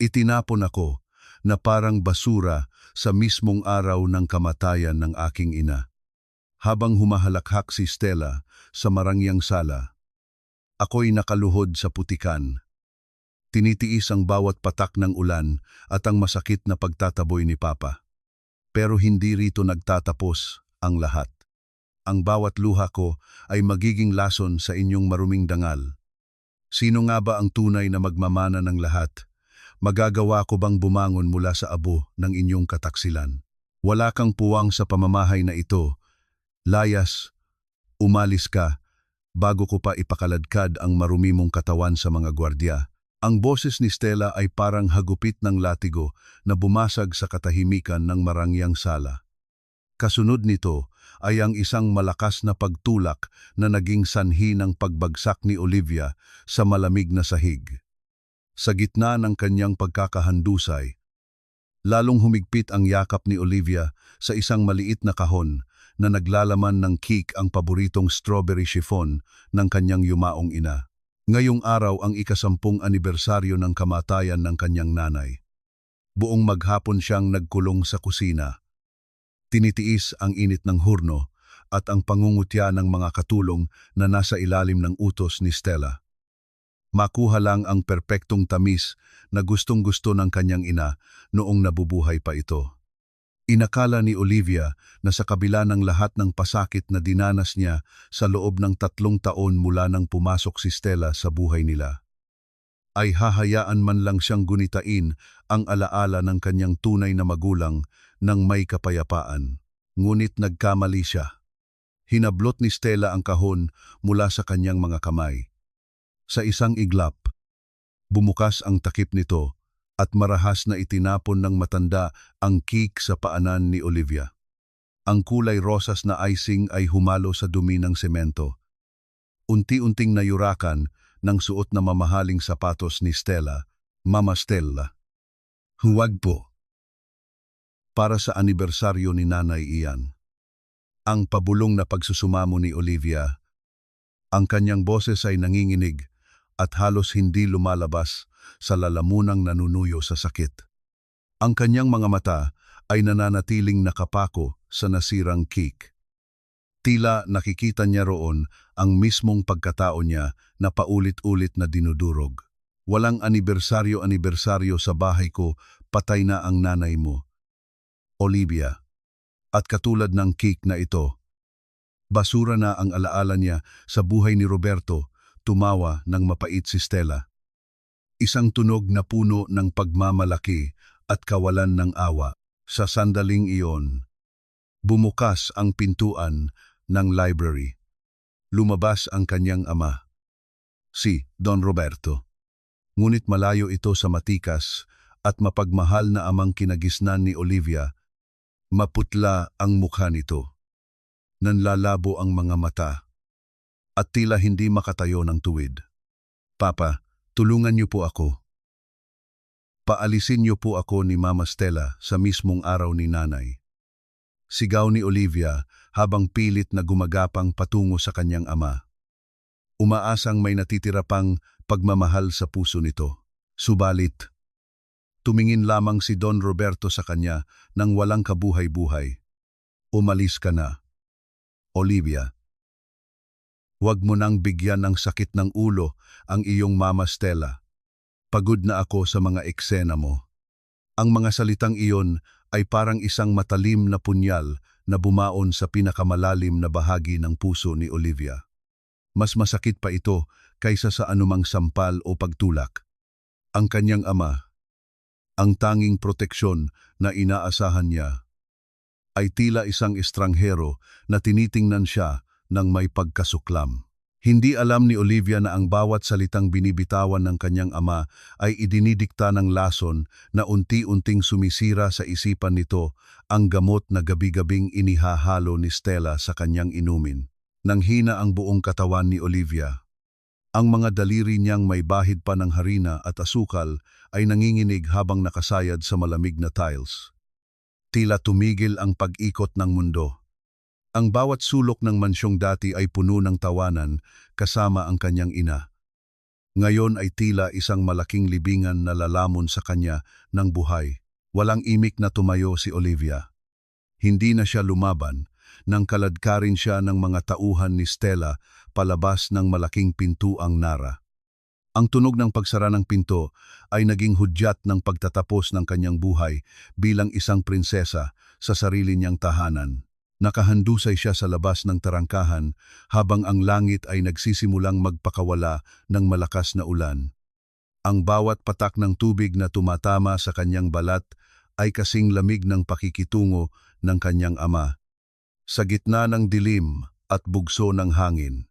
Itinapon ako na parang basura sa mismong araw ng kamatayan ng aking ina. Habang humahalakhak si Stella sa marangyang sala, ako'y nakaluhod sa putikan. Tinitiis ang bawat patak ng ulan at ang masakit na pagtataboy ni Papa. Pero hindi rito nagtatapos ang lahat. Ang bawat luha ko ay magiging lason sa inyong maruming dangal. Sino nga ba ang tunay na magmamana ng lahat? Magagawa ko bang bumangon mula sa abo ng inyong kataksilan? Wala kang puwang sa pamamahay na ito. Layas, umalis ka, bago ko pa ipakaladkad ang marumi mong katawan sa mga gwardya. Ang boses ni Stella ay parang hagupit ng latigo na bumasag sa katahimikan ng marangyang sala. Kasunod nito ay ang isang malakas na pagtulak na naging sanhi ng pagbagsak ni Olivia sa malamig na sahig. Sa gitna ng kanyang pagkakahandusay, lalong humigpit ang yakap ni Olivia sa isang maliit na kahon na naglalaman ng cake ang paboritong strawberry chiffon ng kanyang yumaong ina. Ngayong araw ang ika-10 anibersaryo ng kamatayan ng kanyang nanay. Buong maghapon siyang nagkulong sa kusina. Tinitiis ang init ng hurno at ang pangungutya ng mga katulong na nasa ilalim ng utos ni Stella. Makuha lang ang perpektong tamis na gustong-gusto ng kanyang ina noong nabubuhay pa ito. Inakala ni Olivia na sa kabila ng lahat ng pasakit na dinanas niya sa loob ng 3 taon mula nang pumasok si Stella sa buhay nila, ay hahayaan man lang siyang gunitain ang alaala ng kanyang tunay na magulang ng may kapayapaan. Ngunit nagkamali siya. Hinablot ni Stella ang kahon mula sa kanyang mga kamay. Sa isang iglap, bumukas ang takip nito at marahas na itinapon ng matanda ang cake sa paanan ni Olivia. Ang kulay rosas na icing ay humalo sa dumi ng semento. Unti-unting nayurakan ng suot na mamahaling sapatos ni Stella. Mama Stella, huwag po. Para sa anibersaryo ni Nanay Ian. Ang pabulong na pagsusumamo ni Olivia. Ang kanyang boses ay nanginginig at halos hindi lumalabas sa lalamunang nanunuyo sa sakit. Ang kanyang mga mata ay nananatiling nakapako sa nasirang cake. Tila nakikita niya roon ang mismong pagkatao niya na paulit-ulit na dinudurog. Walang anibersaryo sa bahay ko, patay na ang nanay mo, Olivia. At katulad ng cake na ito, basura na ang alaala niya sa buhay ni Roberto. Tumawa ng mapait si Stella. Isang tunog na puno ng pagmamalaki at kawalan ng awa. Sa sandaling iyon, bumukas ang pintuan ng library. Lumabas ang kanyang ama, si Don Roberto. Ngunit malayo ito sa matikas at mapagmahal na amang kinagisnan ni Olivia. Maputla ang mukha nito. Nanlalabo ang mga mata at tila hindi makatayo ng tuwid. Papa, tulungan niyo po ako. Paalisin niyo po ako ni Mama Stella sa mismong araw ni Nanay. Sigaw ni Olivia habang pilit na gumagapang patungo sa kanyang ama. Umaasang may natitira pang pagmamahal sa puso nito. Subalit, tumingin lamang si Don Roberto sa kanya nang walang kabuhay-buhay. Umalis ka na, Olivia. Huwag mo nang bigyan ng sakit ng ulo ang iyong Mama Stella. Pagod na ako sa mga eksena mo. Ang mga salitang iyon ay parang isang matalim na punyal na bumaon sa pinakamalalim na bahagi ng puso ni Olivia. Mas masakit pa ito kaysa sa anumang sampal o pagtulak. Ang kanyang ama, ang tanging proteksyon na inaasahan niya, ay tila isang estranghero na tinitingnan siya ng may pagkasuklam. Hindi alam ni Olivia na ang bawat salitang binibitawan ng kanyang ama ay idinidikta ng lason na unti-unting sumisira sa isipan nito ang gamot na gabi-gabing inihahalo ni Stella sa kanyang inumin. Nang hina ang buong katawan ni Olivia, ang mga daliri niyang may bahid pa ng harina at asukal ay nanginginig habang nakasayad sa malamig na tiles. Tila tumigil ang pag-ikot ng mundo. Ang bawat sulok ng mansyong dati ay puno ng tawanan kasama ang kanyang ina. Ngayon ay tila isang malaking libingan na lalamon sa kanya ng buhay. Walang imik na tumayo si Olivia. Hindi na siya lumaban, nang kaladkarin siya ng mga tauhan ni Stella palabas ng malaking pintuang Nara. Ang tunog ng pagsara ng pinto ay naging hudyat ng pagtatapos ng kanyang buhay bilang isang prinsesa sa sarili niyang tahanan. Nakahandusay siya sa labas ng tarangkahan habang ang langit ay nagsisimulang magpakawala ng malakas na ulan. Ang bawat patak ng tubig na tumatama sa kanyang balat ay kasing lamig ng pakikitungo ng kanyang ama. Sa gitna ng dilim at bugso ng hangin,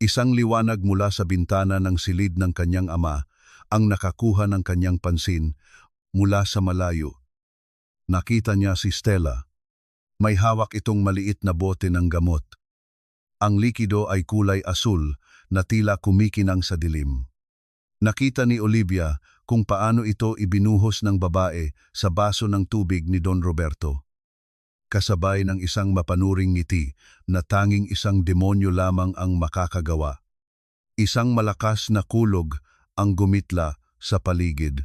isang liwanag mula sa bintana ng silid ng kanyang ama ang nakakuha ng kanyang pansin mula sa malayo. Nakita niya si Stella. May hawak itong maliit na bote ng gamot. Ang likido ay kulay asul na tila kumikinang sa dilim. Nakita ni Olivia kung paano ito ibinuhos ng babae sa baso ng tubig ni Don Roberto. Kasabay ng isang mapanuring ngiti na tanging isang demonyo lamang ang makakagawa. Isang malakas na kulog ang gumitla sa paligid.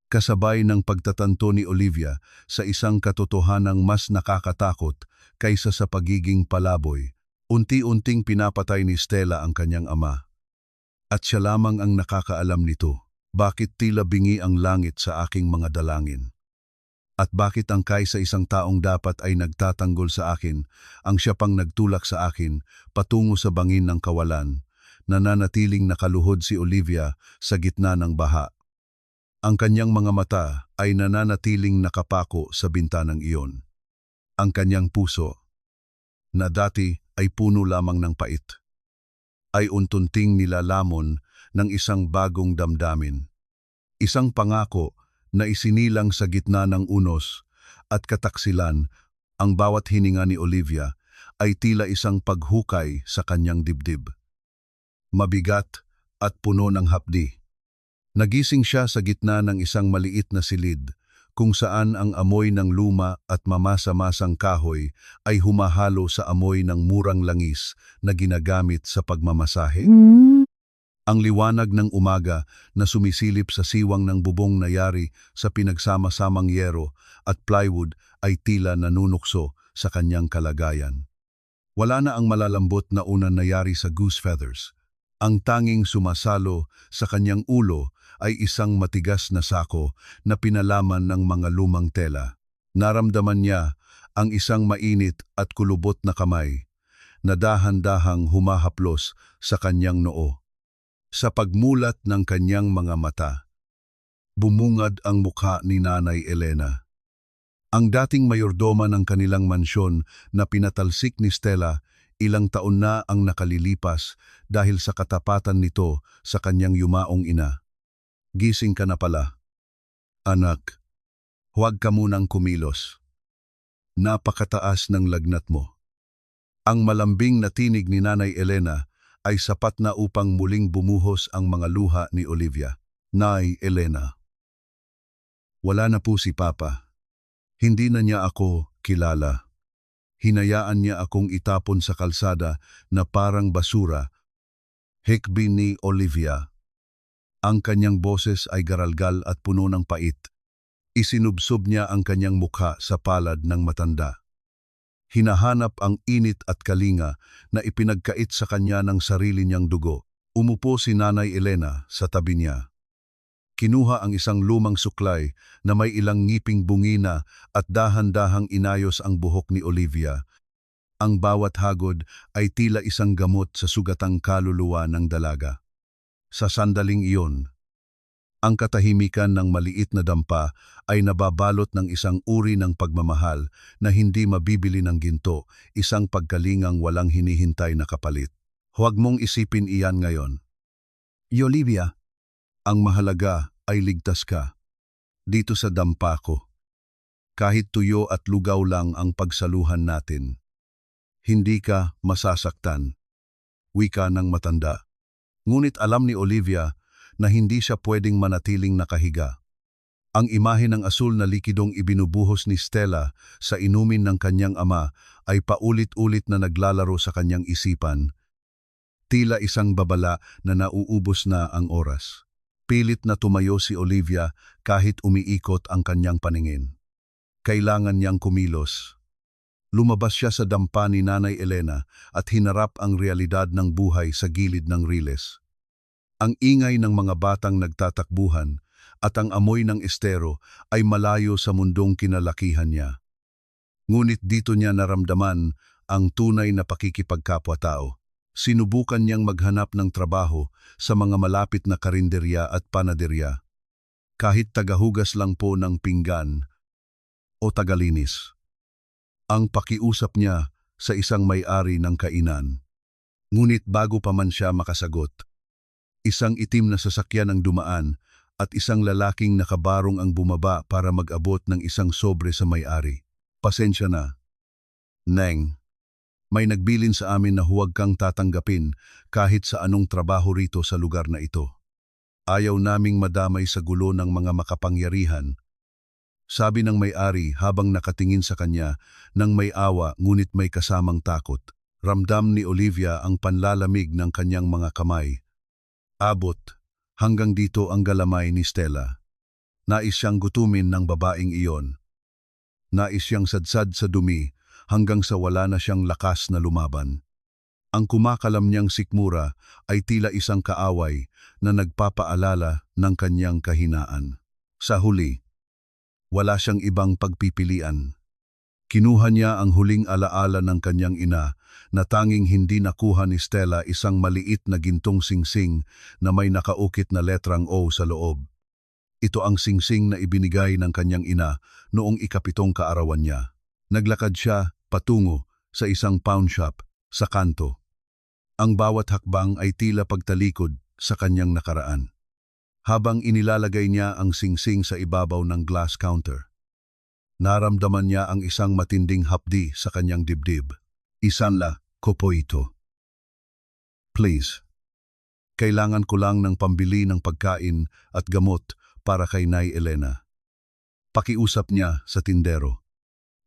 Kasabay ng pagtatanto ni Olivia sa isang katotohanang mas nakakatakot kaysa sa pagiging palaboy, unti-unting pinapatay ni Stella ang kanyang ama. At siya lamang ang nakakaalam nito. Bakit tila bingi ang langit sa aking mga dalangin? At bakit ang sa isang taong dapat ay nagtatanggol sa akin, ang siya pang nagtulak sa akin patungo sa bangin ng kawalan, nananatiling nakaluhod si Olivia sa gitna ng baha. Ang kanyang mga mata ay nananatiling nakapako sa bintanang iyon. Ang kanyang puso, na dati ay puno lamang ng pait, ay untunting nilalamon ng isang bagong damdamin. Isang pangako na isinilang sa gitna ng unos at kataksilan. Ang bawat hininga ni Olivia ay tila isang paghukay sa kanyang dibdib. Mabigat at puno ng hapdi. Nagising siya sa gitna ng isang maliit na silid kung saan ang amoy ng luma at mamasa-masang kahoy ay humahalo sa amoy ng murang langis na ginagamit sa pagmamasahe. Ang liwanag ng umaga na sumisilip sa siwang ng bubong na yari sa pinagsama-samang yero at plywood ay tila nanunukso sa kanyang kalagayan. Wala na ang malalambot na unang nayari sa goose feathers. Ang tanging sumasalo sa kanyang ulo ay isang matigas na sako na pinalaman ng mga lumang tela. Naramdaman niya ang isang mainit at kulubot na kamay na dahan-dahang humahaplos sa kanyang noo. Sa pagmulat ng kanyang mga mata, bumungad ang mukha ni Nanay Elena. Ang dating mayordoma ng kanilang mansyon na pinatalsik ni Stella, ilang taon na ang nakalilipas dahil sa katapatan nito sa kanyang yumaong ina. Gising ka na pala. Anak, huwag ka munang kumilos. Napakataas ng lagnat mo. Ang malambing na tinig ni Nanay Elena ay sapat na upang muling bumuhos ang mga luha ni Olivia. Nay Elena. Wala na po si Papa. Hindi na niya ako kilala. Hinayaan niya akong itapon sa kalsada na parang basura. Hikbi ni Olivia. Ang kanyang boses ay garalgal at puno ng pait. Isinubsob niya ang kanyang mukha sa palad ng matanda. Hinahanap ang init at kalinga na ipinagkait sa kanya ng sarili niyang dugo. Umupo si Nanay Elena sa tabi niya. Kinuha ang isang lumang suklay na may ilang ngiping bungina at dahan-dahang inayos ang buhok ni Olivia. Ang bawat hagod ay tila isang gamot sa sugatang kaluluwa ng dalaga. Sa sandaling iyon, ang katahimikan ng maliit na dampa ay nababalot ng isang uri ng pagmamahal na hindi mabibili ng ginto, isang pagkalingang walang hinihintay na kapalit. Huwag mong isipin iyan ngayon. Olivia, ang mahalaga ay ligtas ka. Dito sa dampa ko. Kahit tuyo at lugaw lang ang pagsaluhan natin. Hindi ka masasaktan. Wika ng matanda. Ngunit alam ni Olivia na hindi siya pwedeng manatiling nakahiga. Ang imahe ng asul na likidong ibinubuhos ni Stella sa inumin ng kanyang ama ay paulit-ulit na naglalaro sa kanyang isipan. Tila isang babala na nauubos na ang oras. Pilit na tumayo si Olivia kahit umiikot ang kanyang paningin. Kailangan niyang kumilos. Lumabas siya sa dampa ni Nanay Elena at hinarap ang realidad ng buhay sa gilid ng riles. Ang ingay ng mga batang nagtatakbuhan at ang amoy ng estero ay malayo sa mundong kinalakihan niya. Ngunit dito niya naramdaman ang tunay na pakikipagkapwa-tao. Sinubukan niyang maghanap ng trabaho sa mga malapit na karinderya at panaderya, kahit tagahugas lang po ng pinggan o tagalinis. Ang pakiusap niya sa isang may-ari ng kainan. Ngunit bago pa man siya makasagot, isang itim na sasakyan ang dumaan at isang lalaking nakabarong ang bumaba para mag-abot ng isang sobre sa may-ari. Pasensya na, Neng. May nagbilin sa amin na huwag kang tatanggapin kahit sa anong trabaho rito sa lugar na ito. Ayaw naming madamay sa gulo ng mga makapangyarihan. Sabi ng may-ari habang nakatingin sa kanya nang may awa ngunit may kasamang takot. Ramdam ni Olivia ang panlalamig ng kanyang mga kamay. Abot, hanggang dito ang galamay ni Stella. Nais siyang gutumin ng babaeng iyon. Nais siyang sadsad sa dumi hanggang sa wala na siyang lakas na lumaban. Ang kumakalam niyang sikmura ay tila isang kaaway na nagpapaalala ng kanyang kahinaan. Sa huli, wala siyang ibang pagpipilian. Kinuha niya ang huling alaala ng kanyang ina na tanging hindi nakuha ni Stella, isang maliit na gintong singsing na may nakaukit na letrang O sa loob. Ito ang singsing na ibinigay ng kanyang ina noong ika-7 kaarawan niya. Naglakad siya patungo sa isang pawn shop sa kanto. Ang bawat hakbang ay tila pagtalikod sa kanyang nakaraan. Habang inilalagay niya ang singsing sa ibabaw ng glass counter, naramdaman niya ang isang matinding hapdi sa kanyang dibdib. Isanla ko po ito. Please. Kailangan ko lang ng pambili ng pagkain at gamot para kay Nay Elena. Pakiusap niya sa tindero.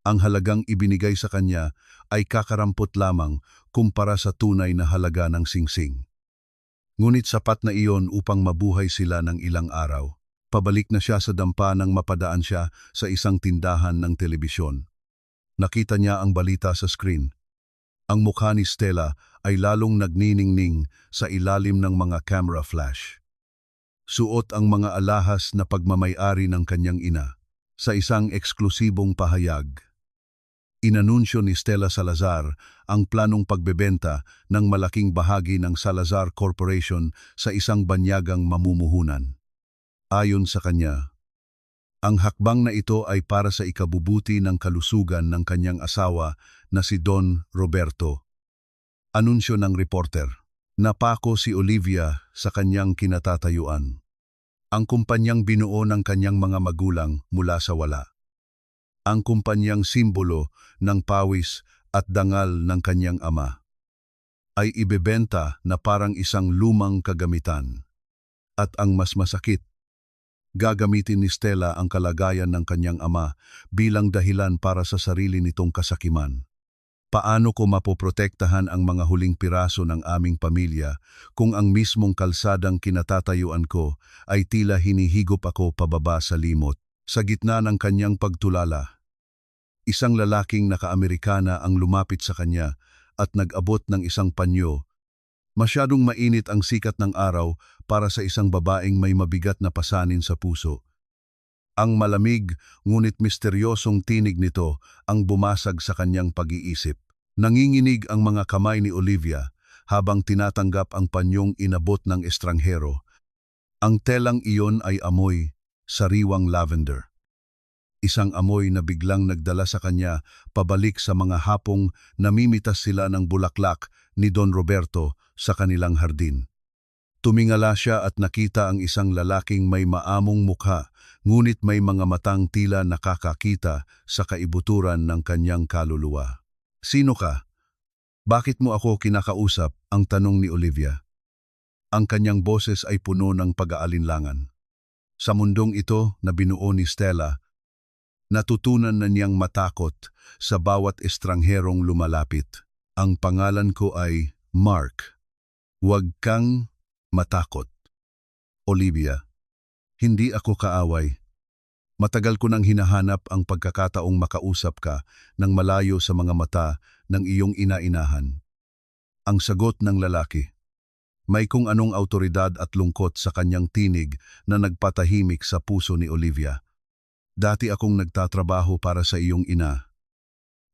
Ang halagang ibinigay sa kanya ay kakarampot lamang kumpara sa tunay na halaga ng singsing. Ngunit sapat na iyon upang mabuhay sila ng ilang araw. Pabalik na siya sa dampa nang mapadaan siya sa isang tindahan ng telebisyon. Nakita niya ang balita sa screen. Ang mukha ni Stella ay lalong nagniningning sa ilalim ng mga camera flash. Suot ang mga alahas na pagmamay-ari ng kanyang ina. Sa isang eksklusibong pahayag, inanunsyo ni Stella Salazar ang planong pagbebenta ng malaking bahagi ng Salazar Corporation sa isang banyagang mamumuhunan. Ayon sa kanya, ang hakbang na ito ay para sa ikabubuti ng kalusugan ng kanyang asawa na si Don Roberto. Anunsyo ng reporter. Napako si Olivia sa kanyang kinatatayuan. Ang kumpanyang binuo ng kanyang mga magulang mula sa wala. Ang kumpanyang simbolo ng pawis at dangal ng kanyang ama ay ibebenta na parang isang lumang kagamitan. At ang mas masakit, gagamitin ni Stella ang kalagayan ng kanyang ama bilang dahilan para sa sarili nitong kasakiman. Paano ko mapoprotektahan ang mga huling piraso ng aming pamilya kung ang mismong kalsadang kinatatayuan ko ay tila hinihigop ako pababa sa limot? Sa gitna ng kanyang pagtulala, isang lalaking naka-Amerikana ang lumapit sa kanya at nag-abot ng isang panyo. Masyadong mainit ang sikat ng araw para sa isang babaeng may mabigat na pasanin sa puso. Ang malamig ngunit misteryosong tinig nito ang bumasag sa kanyang pag-iisip. Nanginginig ang mga kamay ni Olivia habang tinatanggap ang panyong inabot ng estranghero. Ang telang iyon ay amoy sariwang lavender. Isang amoy na biglang nagdala sa kanya pabalik sa mga hapong namimitas sila ng bulaklak ni Don Roberto sa kanilang hardin. Tumingala siya at nakita ang isang lalaking may maamong mukha, ngunit may mga matang tila nakakakita sa kaibuturan ng kanyang kaluluwa. Sino ka? Bakit mo ako kinakausap? Ang tanong ni Olivia. Ang kanyang boses ay puno ng pag-aalinlangan. Sa mundong ito na binuo ni Stella, natutunan na niyang matakot sa bawat estrangherong lumalapit. Ang pangalan ko ay Mark. Huwag kang matakot. Olivia, hindi ako kaaway. Matagal ko nang hinahanap ang pagkakataong makausap ka ng malayo sa mga mata ng iyong ina-inahan. Ang sagot ng lalaki. May kung anong awtoridad at lungkot sa kanyang tinig na nagpatahimik sa puso ni Olivia. Dati akong nagtatrabaho para sa iyong ina,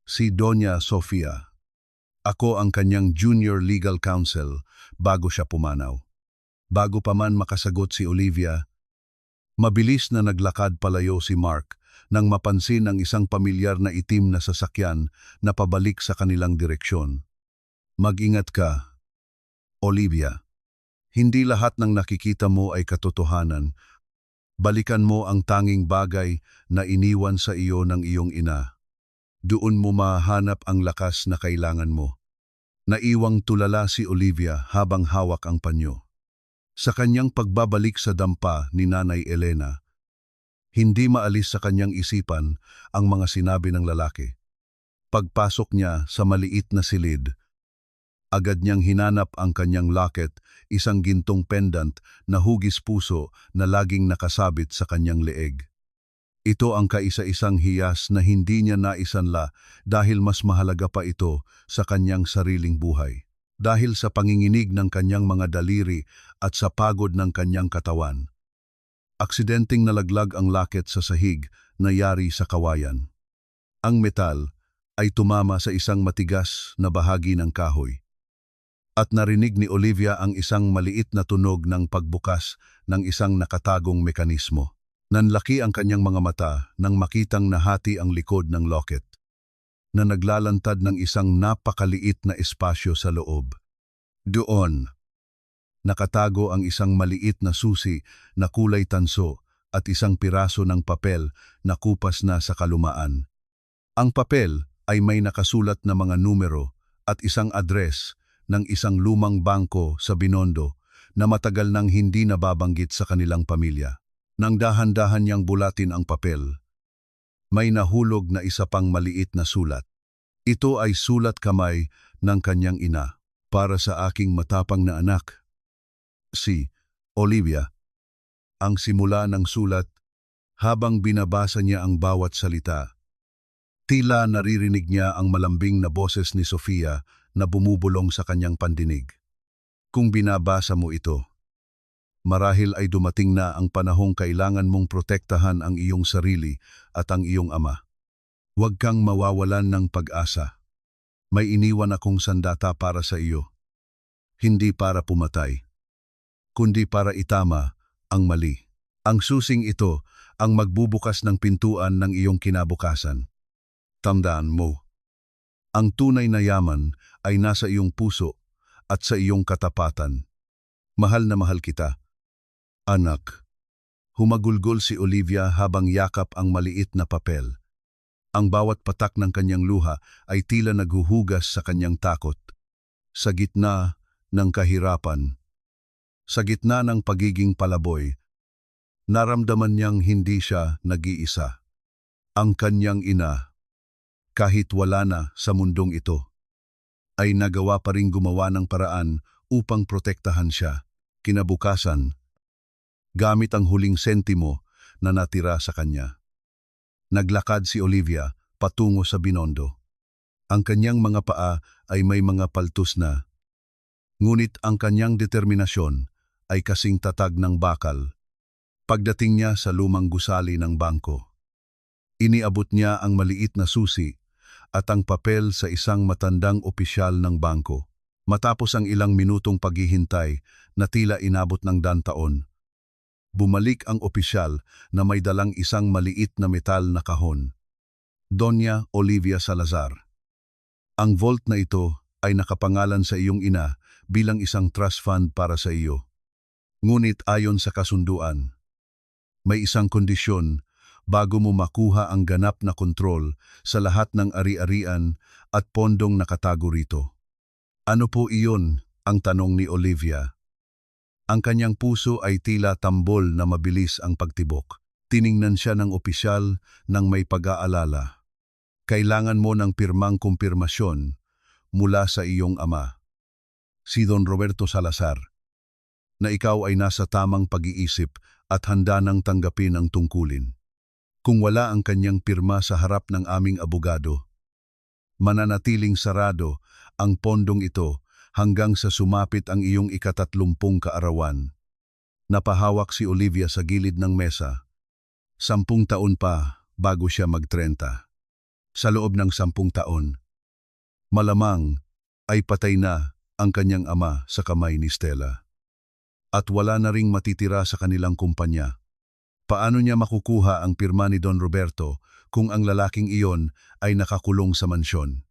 si Doña Sofia. Ako ang kanyang junior legal counsel bago siya pumanaw. Bago pa man makasagot si Olivia, mabilis na naglakad palayo si Mark nang mapansin ang isang pamilyar na itim na sasakyan na pabalik sa kanilang direksyon. Mag-ingat ka, Olivia. Hindi lahat ng nakikita mo ay katotohanan. Balikan mo ang tanging bagay na iniwan sa iyo ng iyong ina. Doon mo mahanap ang lakas na kailangan mo. Naiwang tulala si Olivia habang hawak ang panyo. Sa kanyang pagbabalik sa dampa ni Nanay Elena, hindi maalis sa kanyang isipan ang mga sinabi ng lalaki. Pagpasok niya sa maliit na silid, agad niyang hinanap ang kanyang locket, isang gintong pendant na hugis puso na laging nakasabit sa kanyang leeg. Ito ang kaisa-isang hiyas na hindi niya naisanla dahil mas mahalaga pa ito sa kanyang sariling buhay. Dahil sa panginginig ng kanyang mga daliri at sa pagod ng kanyang katawan. Aksidenteng nalaglag ang locket sa sahig na yari sa kawayan. Ang metal ay tumama sa isang matigas na bahagi ng kahoy. At narinig ni Olivia ang isang maliit na tunog ng pagbukas ng isang nakatagong mekanismo. Nanlaki ang kanyang mga mata nang makitang nahati ang likod ng locket, na naglalantad ng isang napakaliit na espasyo sa loob. Doon, nakatago ang isang maliit na susi na kulay tanso at isang piraso ng papel na kupas na sa kalumaan. Ang papel ay may nakasulat na mga numero at isang address ng isang lumang bangko sa Binondo na matagal nang hindi nababanggit sa kanilang pamilya. Nang dahan-dahan niyang bulatin ang papel, may nahulog na isa pang maliit na sulat. Ito ay sulat kamay ng kanyang ina. Para sa aking matapang na anak, si Olivia. Ang simula ng sulat, habang binabasa niya ang bawat salita, tila naririnig niya ang malambing na boses ni Sofia na bumubulong sa kanyang pandinig. Kung binabasa mo ito, marahil ay dumating na ang panahong kailangan mong protektahan ang iyong sarili at ang iyong ama. Huwag kang mawawalan ng pag-asa. May iniwan akong sandata para sa iyo. Hindi para pumatay, kundi para itama ang mali. Ang susing ito ang magbubukas ng pintuan ng iyong kinabukasan. Tandaan mo, ang tunay na yaman ay nasa iyong puso at sa iyong katapatan. Mahal na mahal kita, anak. Humagulgol si Olivia habang yakap ang maliit na papel. Ang bawat patak ng kanyang luha ay tila naghuhugas sa kanyang takot. Sa gitna ng kahirapan, sa gitna ng pagiging palaboy, naramdaman niyang hindi siya nag-iisa. Ang kanyang ina, kahit wala na sa mundong ito, ay nagawa pa ring gumawa ng paraan upang protektahan siya. Kinabukasan, gamit ang huling sentimo na natira sa kanya, naglakad si Olivia patungo sa Binondo. Ang kanyang mga paa ay may mga paltus na, ngunit ang kanyang determinasyon ay kasing tatag ng bakal. Pagdating niya sa lumang gusali ng bangko, iniabot niya ang maliit na susi at ang papel sa isang matandang opisyal ng bangko. Matapos ang ilang minutong paghihintay na tila inabot ng dantaon, bumalik ang opisyal na may dalang isang maliit na metal na kahon. Doña Olivia Salazar. Ang vault na ito ay nakapangalan sa iyong ina bilang isang trust fund para sa iyo. Ngunit ayon sa kasunduan, may isang kondisyon bago mo makuha ang ganap na kontrol sa lahat ng ari-arian at pondong nakatago rito. Ano po iyon? Ang tanong ni Olivia. Ang kanyang puso ay tila tambol na mabilis ang pagtibok. Tiningnan siya ng opisyal nang may pag-aalala. Kailangan mo ng pirmang kumpirmasyon mula sa iyong ama. si Don Roberto Salazar, na ikaw ay nasa tamang pag-iisip at handa nang tanggapin ang tungkulin. Kung wala ang kanyang pirma sa harap ng aming abogado, mananatiling sarado ang pondong ito hanggang sa sumapit ang iyong ika-30 kaarawan. Napahawak si Olivia sa gilid ng mesa. 10 taon pa bago siya mag-30. Sa loob ng 10 taon, malamang ay patay na ang kanyang ama sa kamay ni Stella. At wala na ring matitira sa kanilang kumpanya. Paano niya makukuha ang pirma ni Don Roberto kung ang lalaking iyon ay nakakulong sa mansyon?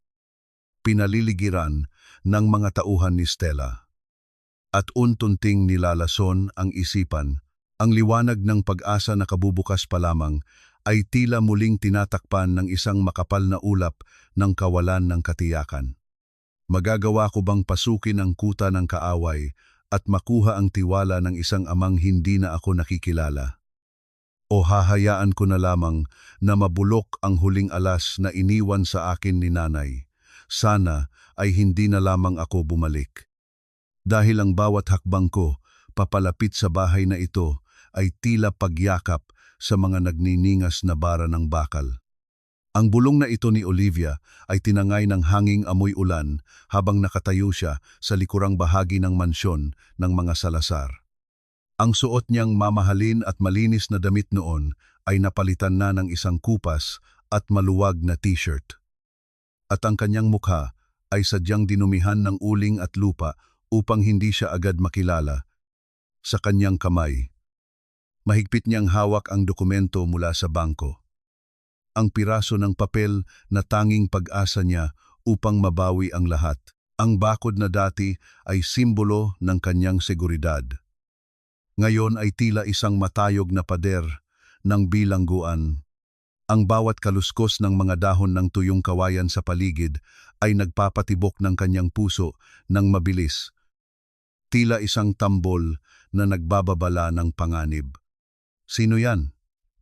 Pinaliligiran ng mga tauhan ni Stella. At untunting nilalason ang isipan, ang liwanag ng pag-asa na kabubukas pa lamang ay tila muling tinatakpan ng isang makapal na ulap ng kawalan ng katiyakan. Magagawa ko bang pasukin ang kuta ng kaaway at makuha ang tiwala ng isang amang hindi na ako nakikilala? O hahayaan ko na lamang na mabulok ang huling alas na iniwan sa akin ni nanay? Sana ay hindi na lamang ako bumalik. Dahil ang bawat hakbang ko papalapit sa bahay na ito ay tila pagyakap sa mga nagniningas na bara ng bakal. Ang bulong na ito ni Olivia ay tinangay ng hanging amoy ulan habang nakatayo siya sa likurang bahagi ng mansyon ng mga Salazar. Ang suot niyang mamahalin at malinis na damit noon ay napalitan na ng isang kupas at maluwag na t-shirt. At ang kanyang mukha ay sadyang dinumihan ng uling at lupa upang hindi siya agad makilala. Sa kanyang kamay, mahigpit niyang hawak ang dokumento mula sa bangko. Ang piraso ng papel na tanging pag-asa niya upang mabawi ang lahat. Ang bakod na dati ay simbolo ng kanyang seguridad. Ngayon ay tila isang matayog na pader ng bilangguan. Ang bawat kaluskos ng mga dahon ng tuyong kawayan sa paligid ay nagpapatibok ng kanyang puso ng mabilis. Tila isang tambol na nagbababala ng panganib. Sino yan?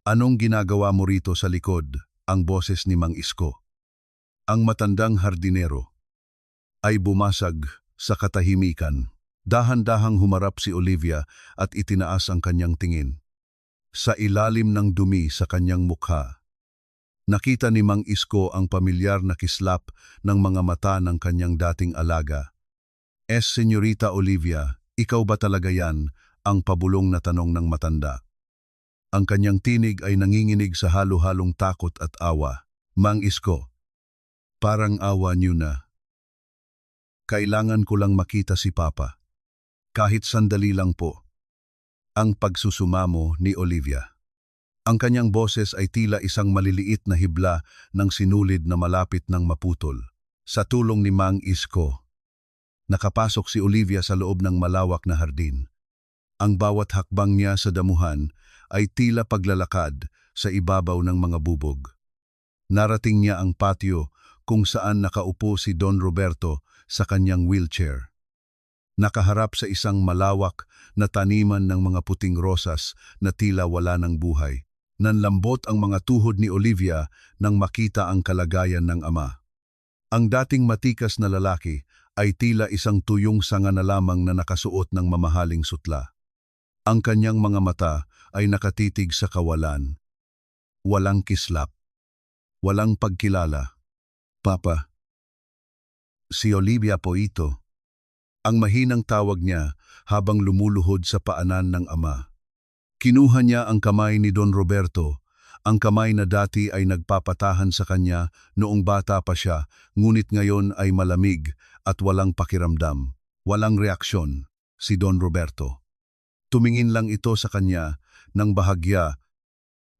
Anong ginagawa mo rito sa likod? Ang boses ni Mang Isko. Ang matandang hardinero ay bumasag sa katahimikan. Dahan-dahang humarap si Olivia at itinaas ang kanyang tingin. Sa ilalim ng dumi sa kanyang mukha, nakita ni Mang Isko ang pamilyar na kislap ng mga mata ng kanyang dating alaga. Senyorita Olivia, ikaw ba talaga yan? Ang pabulong na tanong ng matanda. Ang kanyang tinig ay nanginginig sa halo-halong takot at awa. Mang Isko, parang awa niyo na. Kailangan ko lang makita si Papa. Kahit sandali lang po. Ang pagsusumamo ni Olivia. Ang kanyang boses ay tila isang maliliit na hibla ng sinulid na malapit ng maputol. Sa tulong ni Mang Isko, nakapasok si Olivia sa loob ng malawak na hardin. Ang bawat hakbang niya sa damuhan ay tila paglalakad sa ibabaw ng mga bubog. Narating niya ang patio kung saan nakaupo si Don Roberto sa kanyang wheelchair. Nakaharap sa isang malawak na taniman ng mga puting rosas na tila wala ng buhay. Nanlambot ang mga tuhod ni Olivia nang makita ang kalagayan ng ama. Ang dating matikas na lalaki ay tila isang tuyong sanga na lamang na nakasuot ng mamahaling sutla. Ang kanyang mga mata ay nakatitig sa kawalan. Walang kislap. Walang pagkilala. Papa. Si Olivia po ito. Ang mahinang tawag niya habang lumuluhod sa paanan ng ama. Kinuha niya ang kamay ni Don Roberto, ang kamay na dati ay nagpapatahan sa kanya noong bata pa siya, ngunit ngayon ay malamig at walang pakiramdam. Walang reaksyon, si Don Roberto. Tumingin lang ito sa kanya ng bahagya,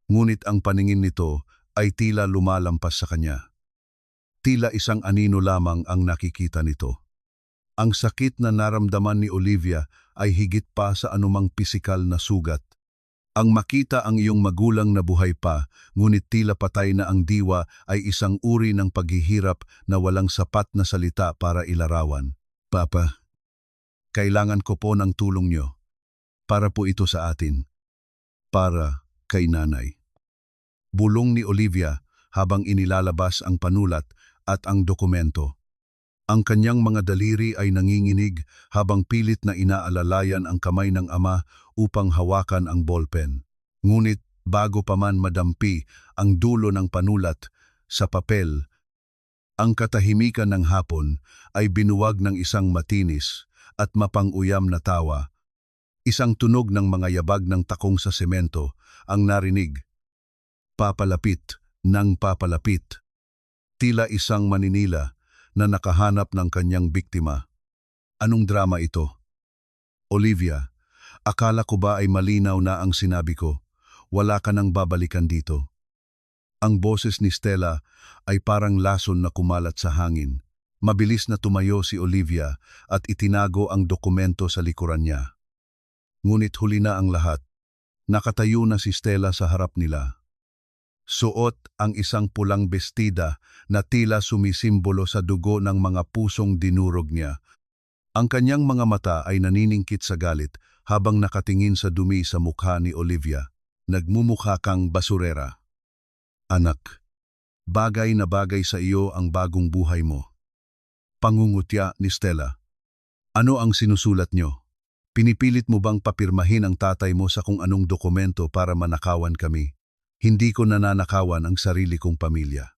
ngunit ang paningin nito ay tila lumalampas sa kanya. Tila isang anino lamang ang nakikita nito. Ang sakit na naramdaman ni Olivia ay higit pa sa anumang pisikal na sugat. Ang makita ang iyong magulang na buhay pa, ngunit tila patay na ang diwa ay isang uri ng paghihirap na walang sapat na salita para ilarawan. Papa, kailangan ko po ng tulong niyo. Para po ito sa atin. Para kay nanay. Bulong ni Olivia habang inilalabas ang panulat at ang dokumento. Ang kanyang mga daliri ay nanginginig habang pilit na inaalalayan ang kamay ng ama upang hawakan ang ballpen. Ngunit bago pa man madampi ang dulo ng panulat sa papel, ang katahimikan ng hapon ay binuwag ng isang matinis at mapang-uyam na tawa. Isang tunog ng mga yabag ng takong sa semento ang narinig. Papalapit ng papalapit. Tila isang maninila na nakahanap ng kanyang biktima. Anong drama ito? Olivia, akala ko ba ay malinaw na ang sinabi ko? Wala ka nang babalikan dito. Ang boses ni Stella ay parang lason na kumalat sa hangin. Mabilis na tumayo si Olivia at itinago ang dokumento sa likuran niya. Ngunit huli na ang lahat. Nakatayo na si Stella sa harap nila. Suot ang isang pulang bestida na tila sumisimbolo sa dugo ng mga pusong dinurog niya. Ang kanyang mga mata ay naniningkit sa galit habang nakatingin sa dumi sa mukha ni Olivia. Nagmumukha kang basurera. Anak, bagay na bagay sa iyo ang bagong buhay mo. Pangungutya ni Stella. Ano ang sinusulat nyo? Pinipilit mo bang papirmahin ang tatay mo sa kung anong dokumento para manakawan kami? Hindi ko nananakawan ang sarili kong pamilya.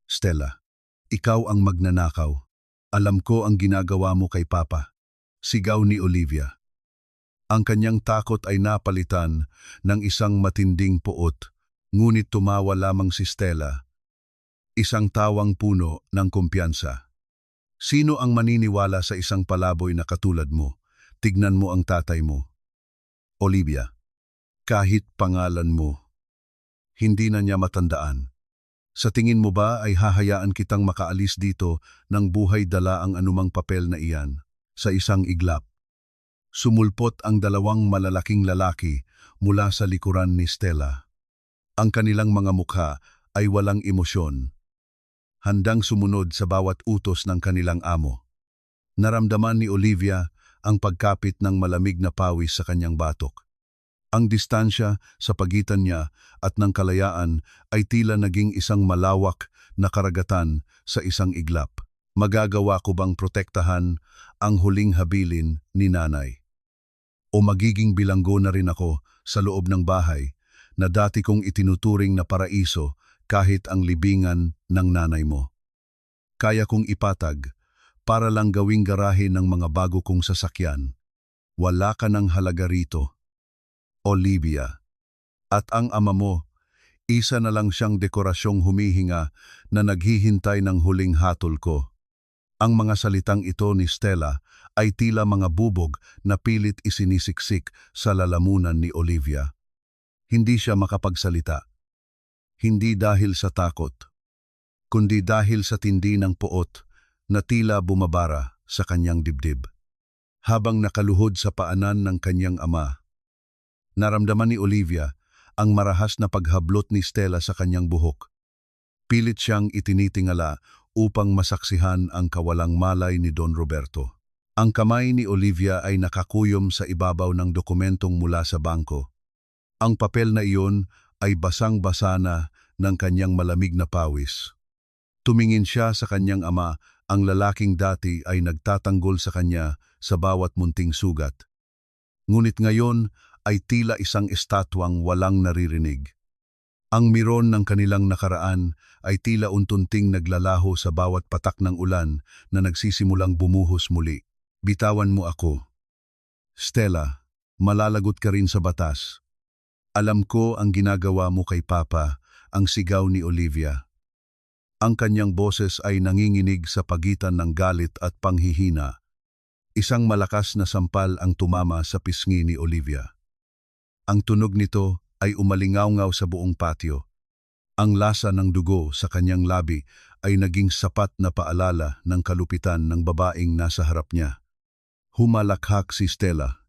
Stella, ikaw ang magnanakaw. Alam ko ang ginagawa mo kay Papa. Sigaw ni Olivia. Ang kanyang takot ay napalitan ng isang matinding puot, ngunit tumawa lamang si Stella. Isang tawang puno ng kumpiyansa. Sino ang maniniwala sa isang palaboy na katulad mo? Tignan mo ang tatay mo. Olivia, kahit pangalan mo, hindi na niya matandaan. Sa tingin mo ba ay hahayaan kitang makaalis dito ng buhay dala ang anumang papel na iyan sa isang iglap? Sumulpot ang dalawang malalaking lalaki mula sa likuran ni Stella. Ang kanilang mga mukha ay walang emosyon, handang sumunod sa bawat utos ng kanilang amo. Naramdaman ni Olivia ang pagkapit ng malamig na pawis sa kanyang batok. Ang distansya sa pagitan niya at ng kalayaan ay tila naging isang malawak na karagatan sa isang iglap. Magagawa ko bang protektahan ang huling habilin ni nanay? O magiging bilanggo na rin ako sa loob ng bahay na dati kong itinuturing na paraiso kahit ang libingan ng nanay mo? Kaya kong ipatag para lang gawing garahe ng mga bago kong sasakyan. Wala ka ng halaga rito, Olivia. At ang ama mo, isa na lang siyang dekorasyong humihinga na naghihintay ng huling hatol ko. Ang mga salitang ito ni Stella ay tila mga bubog na pilit isinisiksik sa lalamunan ni Olivia. Hindi siya makapagsalita. Hindi dahil sa takot, kundi dahil sa tindi ng puot na tila bumabara sa kanyang dibdib. Habang nakaluhod sa paanan ng kanyang ama, naramdaman ni Olivia ang marahas na paghablot ni Stella sa kanyang buhok. Pilit siyang itinitingala upang masaksihan ang kawalang malay ni Don Roberto. Ang kamay ni Olivia ay nakakuyom sa ibabaw ng dokumentong mula sa bangko. Ang papel na iyon ay basang-basa na ng kanyang malamig na pawis. Tumingin siya sa kanyang ama, ang lalaking dati ay nagtatanggol sa kanya sa bawat munting sugat. Ngunit ngayon ay tila isang estatwang walang naririnig. Ang miron ng kanilang nakaraan ay tila untunting naglalaho sa bawat patak ng ulan na nagsisimulang bumuhos muli. Bitawan mo ako. Stella, malalagot ka rin sa batas. Alam ko ang ginagawa mo kay Papa, ang sigaw ni Olivia. Ang kanyang boses ay nanginginig sa pagitan ng galit at panghihina. Isang malakas na sampal ang tumama sa pisngi ni Olivia. Ang tunog nito ay umalingaw-ngaw sa buong patio. Ang lasa ng dugo sa kanyang labi ay naging sapat na paalala ng kalupitan ng babaeng nasa harap niya. Humalakhak si Stella.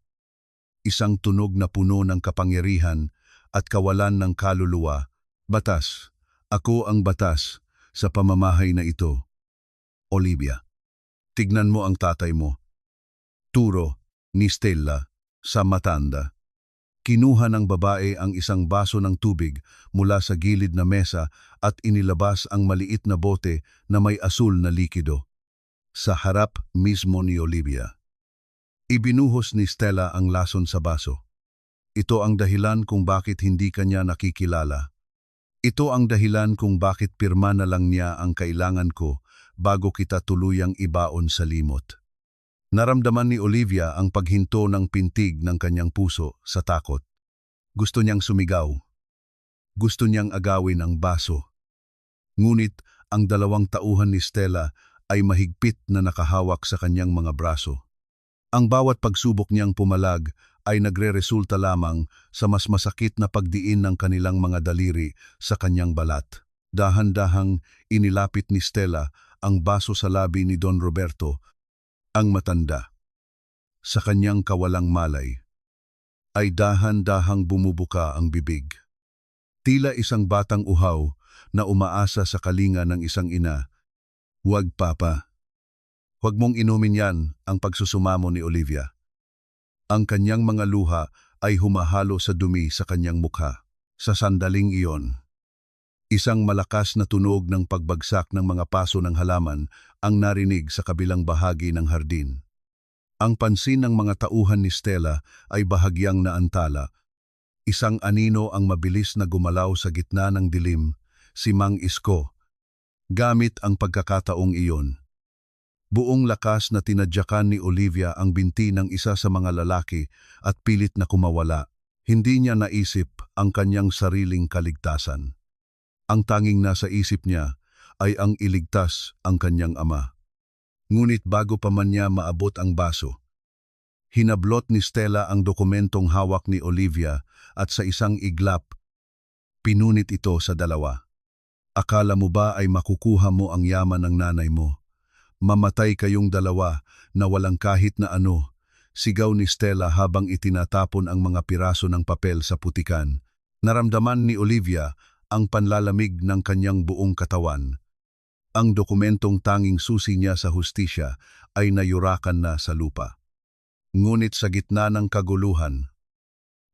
Isang tunog na puno ng kapangyarihan at kawalan ng kaluluwa. Batas. Ako ang batas sa pamamahay na ito. Olivia, tignan mo ang tatay mo. Turo ni Stella sa matanda. Kinuha ng babae ang isang baso ng tubig mula sa gilid na mesa at inilabas ang maliit na bote na may asul na likido. sa harap mismo ni Olivia. Ibinuhos ni Stella ang lason sa baso. Ito ang dahilan kung bakit hindi kanya nakikilala. Ito ang dahilan kung bakit pirma na lang niya ang kailangan ko bago kita tuluyang ibaon sa limot. Naramdaman ni Olivia ang paghinto ng pintig ng kanyang puso sa takot. Gusto niyang sumigaw. Gusto niyang agawin ang baso. Ngunit ang dalawang tauhan ni Stella ay mahigpit na nakahawak sa kanyang mga braso. Ang bawat pagsubok niyang pumalag ay nagre-resulta lamang sa mas masakit na pagdiin ng kanilang mga daliri sa kanyang balat. Dahan-dahang inilapit ni Stella ang baso sa labi ni Don Roberto, ang matanda. Sa kanyang kawalang malay, ay dahan-dahang bumubuka ang bibig. Tila isang batang uhaw na umaasa sa kalinga ng isang ina. "Huwag, Papa. Huwag mong inumin yan," ang pagsusumamo ni Olivia. Ang kanyang mga luha ay humahalo sa dumi sa kanyang mukha. Sa sandaling iyon, isang malakas na tunog ng pagbagsak ng mga paso ng halaman ang narinig sa kabilang bahagi ng hardin. Ang pansin ng mga tauhan ni Stella ay bahagyang naantala. Isang anino ang mabilis na gumalaw sa gitna ng dilim, si Mang Isko. Gamit ang pagkakataong iyon, buong lakas na tinadyakan ni Olivia ang binti ng isa sa mga lalaki at pilit na kumawala. Hindi niya naisip ang kanyang sariling kaligtasan. Ang tanging nasa isip niya ay ang iligtas ang kanyang ama. Ngunit bago pa man niya maabot ang baso, hinablot ni Stella ang dokumentong hawak ni Olivia at sa isang iglap, pinunit ito sa dalawa. "Akala mo ba ay makukuha mo ang yaman ng nanay mo? Mamatay kayong dalawa na walang kahit na ano," sigaw ni Stella habang itinatapon ang mga piraso ng papel sa putikan. Naramdaman ni Olivia ang panlalamig ng kanyang buong katawan. Ang dokumentong tanging susi niya sa hustisya ay nayurakan na sa lupa. Ngunit sa gitna ng kaguluhan,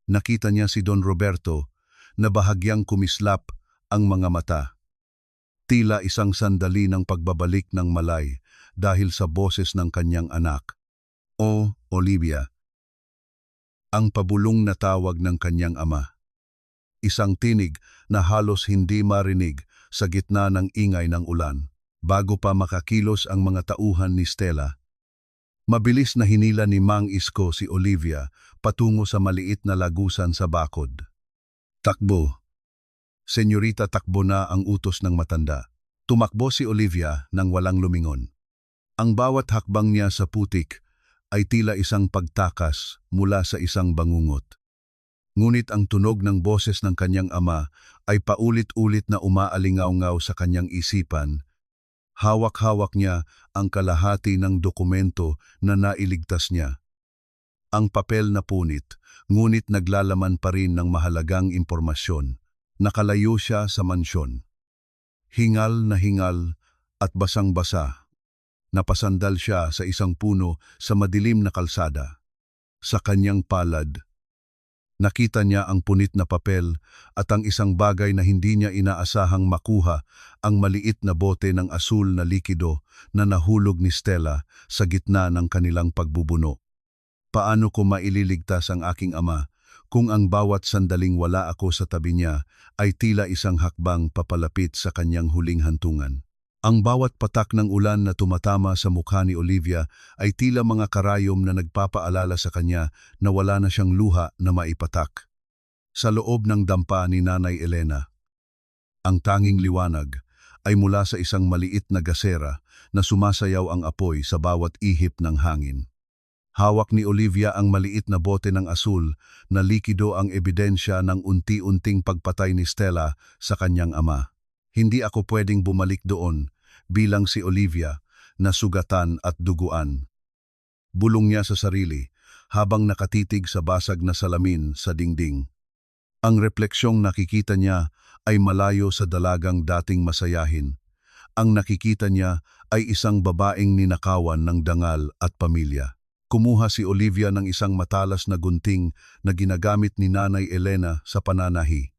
nakita niya si Don Roberto na bahagyang kumislap ang mga mata. Tila isang sandali ng pagbabalik ng malay dahil sa boses ng kanyang anak. "O, Olivia." Ang pabulong na tawag ng kanyang ama. Isang tinig na halos hindi marinig sa gitna ng ingay ng ulan. Bago pa makakilos ang mga tauhan ni Stella, mabilis na hinila ni Mang Isko si Olivia patungo sa maliit na lagusan sa bakod. "Takbo." "Senyorita, takbo na," ang utos ng matanda. Tumakbo si Olivia nang walang lumingon. Ang bawat hakbang niya sa putik ay tila isang pagtakas mula sa isang bangungot. Ngunit ang tunog ng boses ng kanyang ama ay paulit-ulit na umaalingaw-ngaw sa kanyang isipan. Hawak-hawak niya ang kalahati ng dokumento na nailigtas niya. Ang papel na punit, ngunit naglalaman pa rin ng mahalagang impormasyon. Nakalayo siya sa mansyon. Hingal na hingal at basang-basa. Napasandal siya sa isang puno sa madilim na kalsada. Sa kanyang palad, nakita niya ang punit na papel at ang isang bagay na hindi niya inaasahang makuha, ang maliit na bote ng asul na likido na nahulog ni Stella sa gitna ng kanilang pagbubuno. Paano ko maililigtas ang aking ama kung ang bawat sandaling wala ako sa tabi niya ay tila isang hakbang papalapit sa kanyang huling hantungan? Ang bawat patak ng ulan na tumatama sa mukha ni Olivia ay tila mga karayom na nagpapaalala sa kanya na wala na siyang luha na maipatak. Sa loob ng dampa ni Nanay Elena, ang tanging liwanag ay mula sa isang maliit na gasera na sumasayaw ang apoy sa bawat ihip ng hangin. Hawak ni Olivia ang maliit na bote ng asul na likido, ang ebidensya ng unti-unting pagpatay ni Stella sa kanyang ama. Hindi ako pwedeng bumalik doon, bilang si Olivia, na sugatan at duguan. Bulong niya sa sarili habang nakatitig sa basag na salamin sa dingding. Ang refleksyong nakikita niya ay malayo sa dalagang dating masayahin. Ang nakikita niya ay isang babaeng ninakawan ng dangal at pamilya. Kumuha si Olivia ng isang matalas na gunting na ginagamit ni Nanay Elena sa pananahi.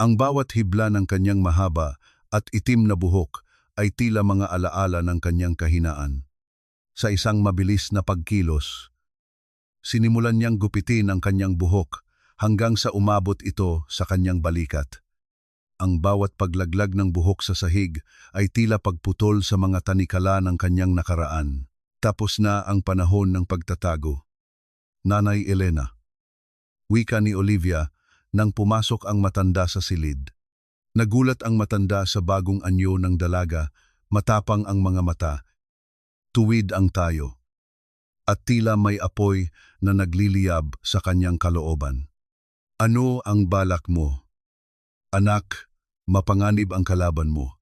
Ang bawat hibla ng kanyang mahaba at itim na buhok ay tila mga alaala ng kanyang kahinaan. Sa isang mabilis na pagkilos, sinimulan niyang gupitin ang kanyang buhok hanggang sa umabot ito sa kanyang balikat. Ang bawat paglaglag ng buhok sa sahig ay tila pagputol sa mga tanikala ng kanyang nakaraan. Tapos na ang panahon ng pagtatago. Nanay Elena. Wika ni Olivia nang pumasok ang matanda sa silid. Nagulat ang matanda sa bagong anyo ng dalaga, matapang ang mga mata, tuwid ang tayo, at tila may apoy na nagliliyab sa kanyang kalooban. Ano ang balak mo? Anak, mapanganib ang kalaban mo.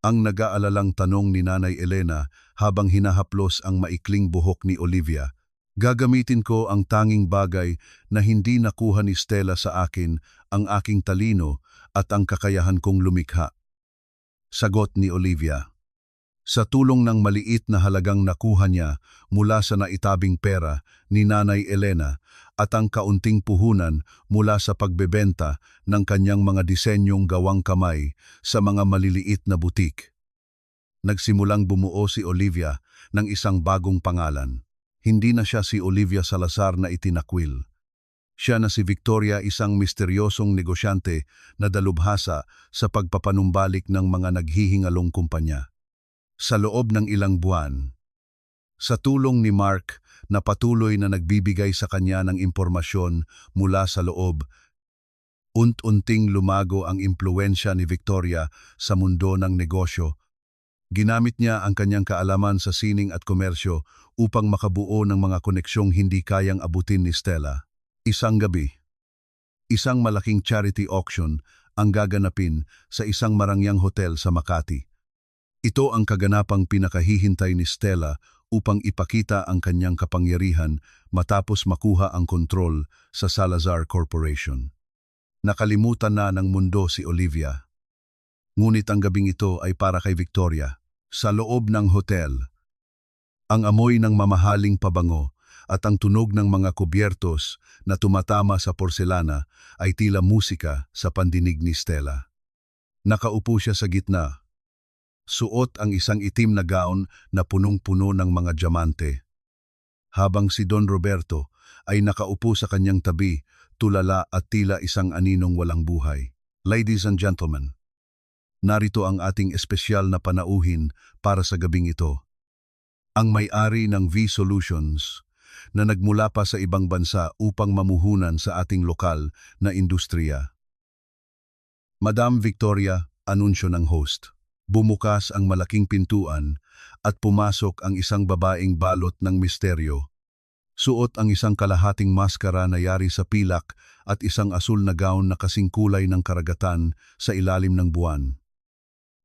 Ang nag-aalalang tanong ni Nanay Elena habang hinahaplos ang maikling buhok ni Olivia. Gagamitin ko ang tanging bagay na hindi nakuha ni Stella sa akin, ang aking talino at ang kakayahan kong lumikha. Sagot ni Olivia. Sa tulong ng maliit na halagang nakuha niya mula sa naitabing pera ni Nanay Elena at ang kaunting puhunan mula sa pagbebenta ng kanyang mga disenyong gawang kamay sa mga maliliit na butik. Nagsimulang bumuo si Olivia ng isang bagong pangalan. Hindi na siya si Olivia Salazar na itinakwil. Siya na si Victoria, isang misteryosong negosyante na dalubhasa sa pagpapanumbalik ng mga naghihingalong kumpanya. Sa loob ng ilang buwan, sa tulong ni Mark na patuloy na nagbibigay sa kanya ng impormasyon mula sa loob, unt-unting lumago ang impluwensya ni Victoria sa mundo ng negosyo. Ginamit niya ang kanyang kaalaman sa sining at komersyo upang makabuo ng mga koneksyong hindi kayang abutin ni Stella. Isang gabi, isang malaking charity auction ang gaganapin sa isang marangyang hotel sa Makati. Ito ang kaganapang pinakahihintay ni Stella upang ipakita ang kanyang kapangyarihan matapos makuha ang kontrol sa Salazar Corporation. Nakalimutan na ng mundo si Olivia. Ngunit ang gabing ito ay para kay Victoria. Sa loob ng hotel, ang amoy ng mamahaling pabango at ang tunog ng mga kubyertos na tumatama sa porselana ay tila musika sa pandinig ni Stella. Nakaupo siya sa gitna. Suot ang isang itim na gown na punong-puno ng mga diamante. Habang si Don Roberto ay nakaupo sa kanyang tabi, tulala at tila isang aninong walang buhay. Ladies and gentlemen, narito ang ating espesyal na panauhin para sa gabing ito. Ang may-ari ng V Solutions na nagmula pa sa ibang bansa upang mamuhunan sa ating lokal na industriya. Madam Victoria, anunsyo ng host. Bumukas ang malaking pintuan at pumasok ang isang babaeng balot ng misteryo. Suot ang isang kalahating maskara na yari sa pilak at isang asul na gown na kasing kulay ng karagatan sa ilalim ng buwan.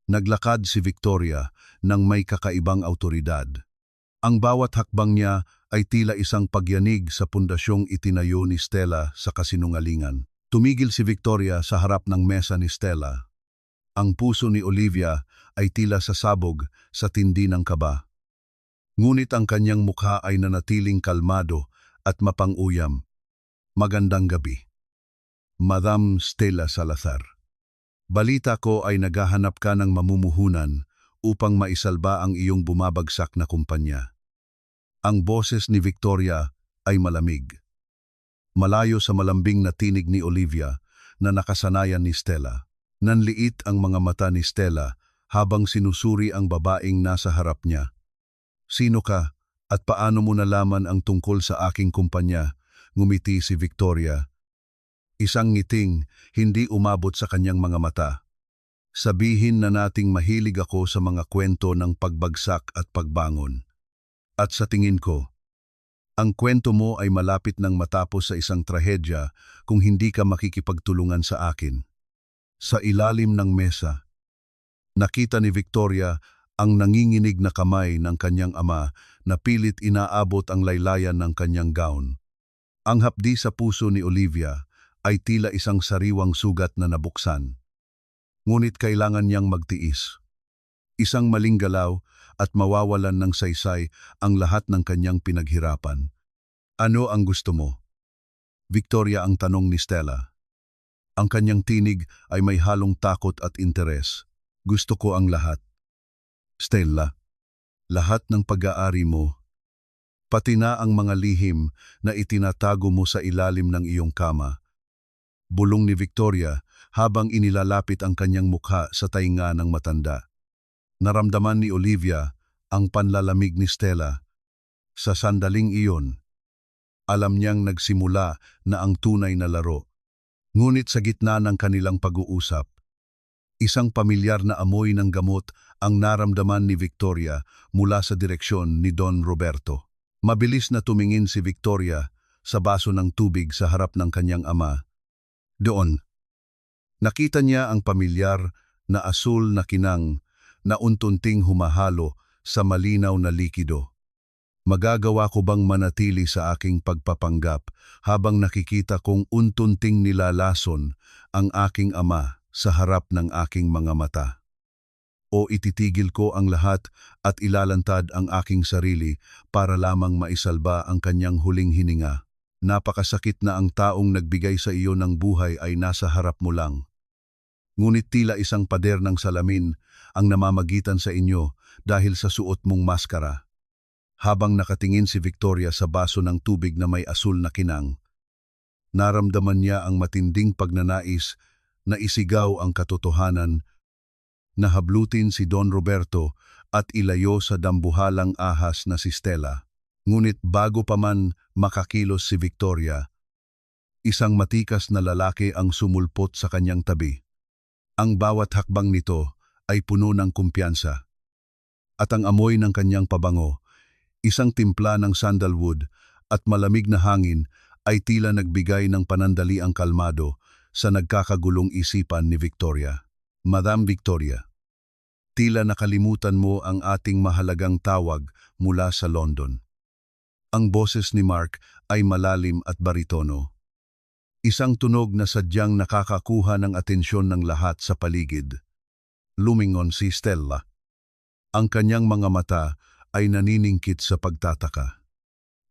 Naglakad si Victoria ng may kakaibang awtoridad. Ang bawat hakbang niya ay tila isang pagyanig sa pundasyong itinayo ni Stella sa kasinungalingan. Tumigil si Victoria sa harap ng mesa ni Stella. Ang puso ni Olivia ay tila sasabog sa tindi ng kaba. Ngunit ang kanyang mukha ay nanatiling kalmado at mapang-uyam. Magandang gabi. Madam Stella Salazar. Balita ko ay naghahanap ka ng mamumuhunan upang maisalba ang iyong bumabagsak na kumpanya. Ang boses ni Victoria ay malamig. Malayo sa malambing na tinig ni Olivia na nakasanayan ni Stella. Nanliit ang mga mata ni Stella habang sinusuri ang babaeng nasa harap niya. Sino ka at paano mo nalaman ang tungkol sa aking kumpanya? Ngumiti si Victoria. Isang ngiting hindi umabot sa kanyang mga mata. Sabihin na nating mahilig ako sa mga kwento ng pagbagsak at pagbangon. At sa tingin ko, ang kwento mo ay malapit nang matapos sa isang trahedya kung hindi ka makikipagtulungan sa akin. Sa ilalim ng mesa, nakita ni Victoria ang nanginginig na kamay ng kanyang ama na pilit inaabot ang laylayan ng kanyang gown. Ang hapdi sa puso ni Olivia ay tila isang sariwang sugat na nabuksan. Ngunit kailangan niyang magtiis. Isang maling galaw at mawawalan ng saysay ang lahat ng kanyang pinaghirapan. Ano ang gusto mo? Victoria, ang tanong ni Stella. Ang kanyang tinig ay may halong takot at interes. Gusto ko ang lahat. Stella, lahat ng pag-aari mo, pati na ang mga lihim na itinatago mo sa ilalim ng iyong kama. Bulong ni Victoria habang inilalapit ang kanyang mukha sa tainga ng matanda. Naramdaman ni Olivia ang panlalamig ni Stella. Sa sandaling iyon, alam niyang nagsimula na ang tunay na laro. Ngunit sa gitna ng kanilang pag-uusap, isang pamilyar na amoy ng gamot ang naramdaman ni Victoria mula sa direksyon ni Don Roberto. Mabilis na tumingin si Victoria sa baso ng tubig sa harap ng kanyang ama. Doon, nakita niya ang pamilyar na asul na kinang na untunting humahalo sa malinaw na likido. Magagawa ko bang manatili sa aking pagpapanggap habang nakikita kong untunting nilalason ang aking ama sa harap ng aking mga mata? O ititigil ko ang lahat at ilalantad ang aking sarili para lamang maisalba ang kanyang huling hininga? Napakasakit na ang taong nagbigay sa iyo ng buhay ay nasa harap mo lang. Ngunit tila isang pader ng salamin ang namamagitan sa inyo dahil sa suot mong maskara. Habang nakatingin si Victoria sa baso ng tubig na may asul na kinang, naramdaman niya ang matinding pagnanais na isigaw ang katotohanan, na hablutin si Don Roberto at ilayo sa dambuhalang ahas na si Stella. Ngunit bago pa man makakilos si Victoria, isang matikas na lalaki ang sumulpot sa kanyang tabi. Ang bawat hakbang nito ay puno ng kumpiyansa. At ang amoy ng kanyang pabango, isang timpla ng sandalwood at malamig na hangin ay tila nagbigay ng panandaliang kalmado sa nagkakagulong isipan ni Victoria. Madam Victoria, tila nakalimutan mo ang ating mahalagang tawag mula sa London. Ang boses ni Mark ay malalim at baritono. Isang tunog na sadyang nakakakuha ng atensyon ng lahat sa paligid. Lumingon si Stella. Ang kanyang mga mata ay naniningkit sa pagtataka.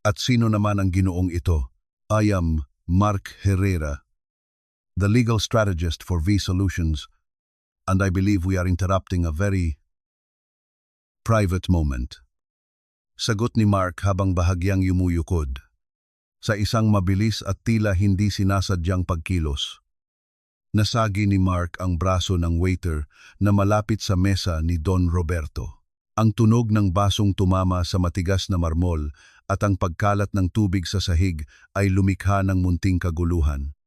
At sino naman ang ginoong ito? I am Mark Herrera, the legal strategist for V Solutions, and I believe we are interrupting a very private moment. Sagot ni Mark habang bahagyang yumuyukod sa isang mabilis at tila hindi sinasadyang pagkilos. Nasagi ni Mark ang braso ng waiter na malapit sa mesa ni Don Roberto. Ang tunog ng basong tumama sa matigas na marmol at ang pagkalat ng tubig sa sahig ay lumikha ng munting kaguluhan.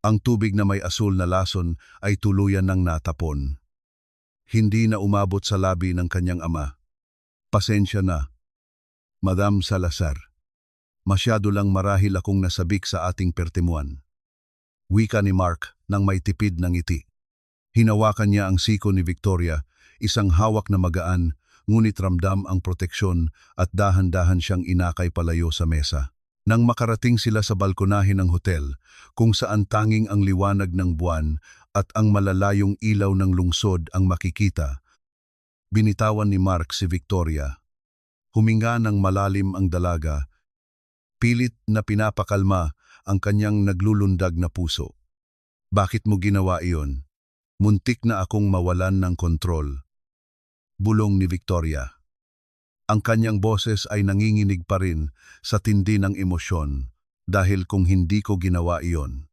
Ang tubig na may asul na lason ay tuluyan ng natapon. Hindi na umabot sa labi ng kanyang ama. Pasensya na, Madam Salazar. Masyado lang marahil akong nasabik sa ating pertemuan. Wika ni Mark nang may tipid ng ngiti. Hinawakan niya ang siko ni Victoria, isang hawak na magaan, ngunit ramdam ang proteksyon at dahan-dahan siyang inakay palayo sa mesa. Nang makarating sila sa balkonahe ng hotel, kung saan tanging ang liwanag ng buwan at ang malalayong ilaw ng lungsod ang makikita, binitawan ni Mark si Victoria. Huminga ng malalim ang dalaga, pilit na pinapakalma ang kanyang naglulundag na puso. Bakit mo ginawa iyon? Muntik na akong mawalan ng kontrol. Bulong ni Victoria. Ang kanyang boses ay nanginginig pa rin sa tindi ng emosyon dahil kung hindi ko ginawa iyon,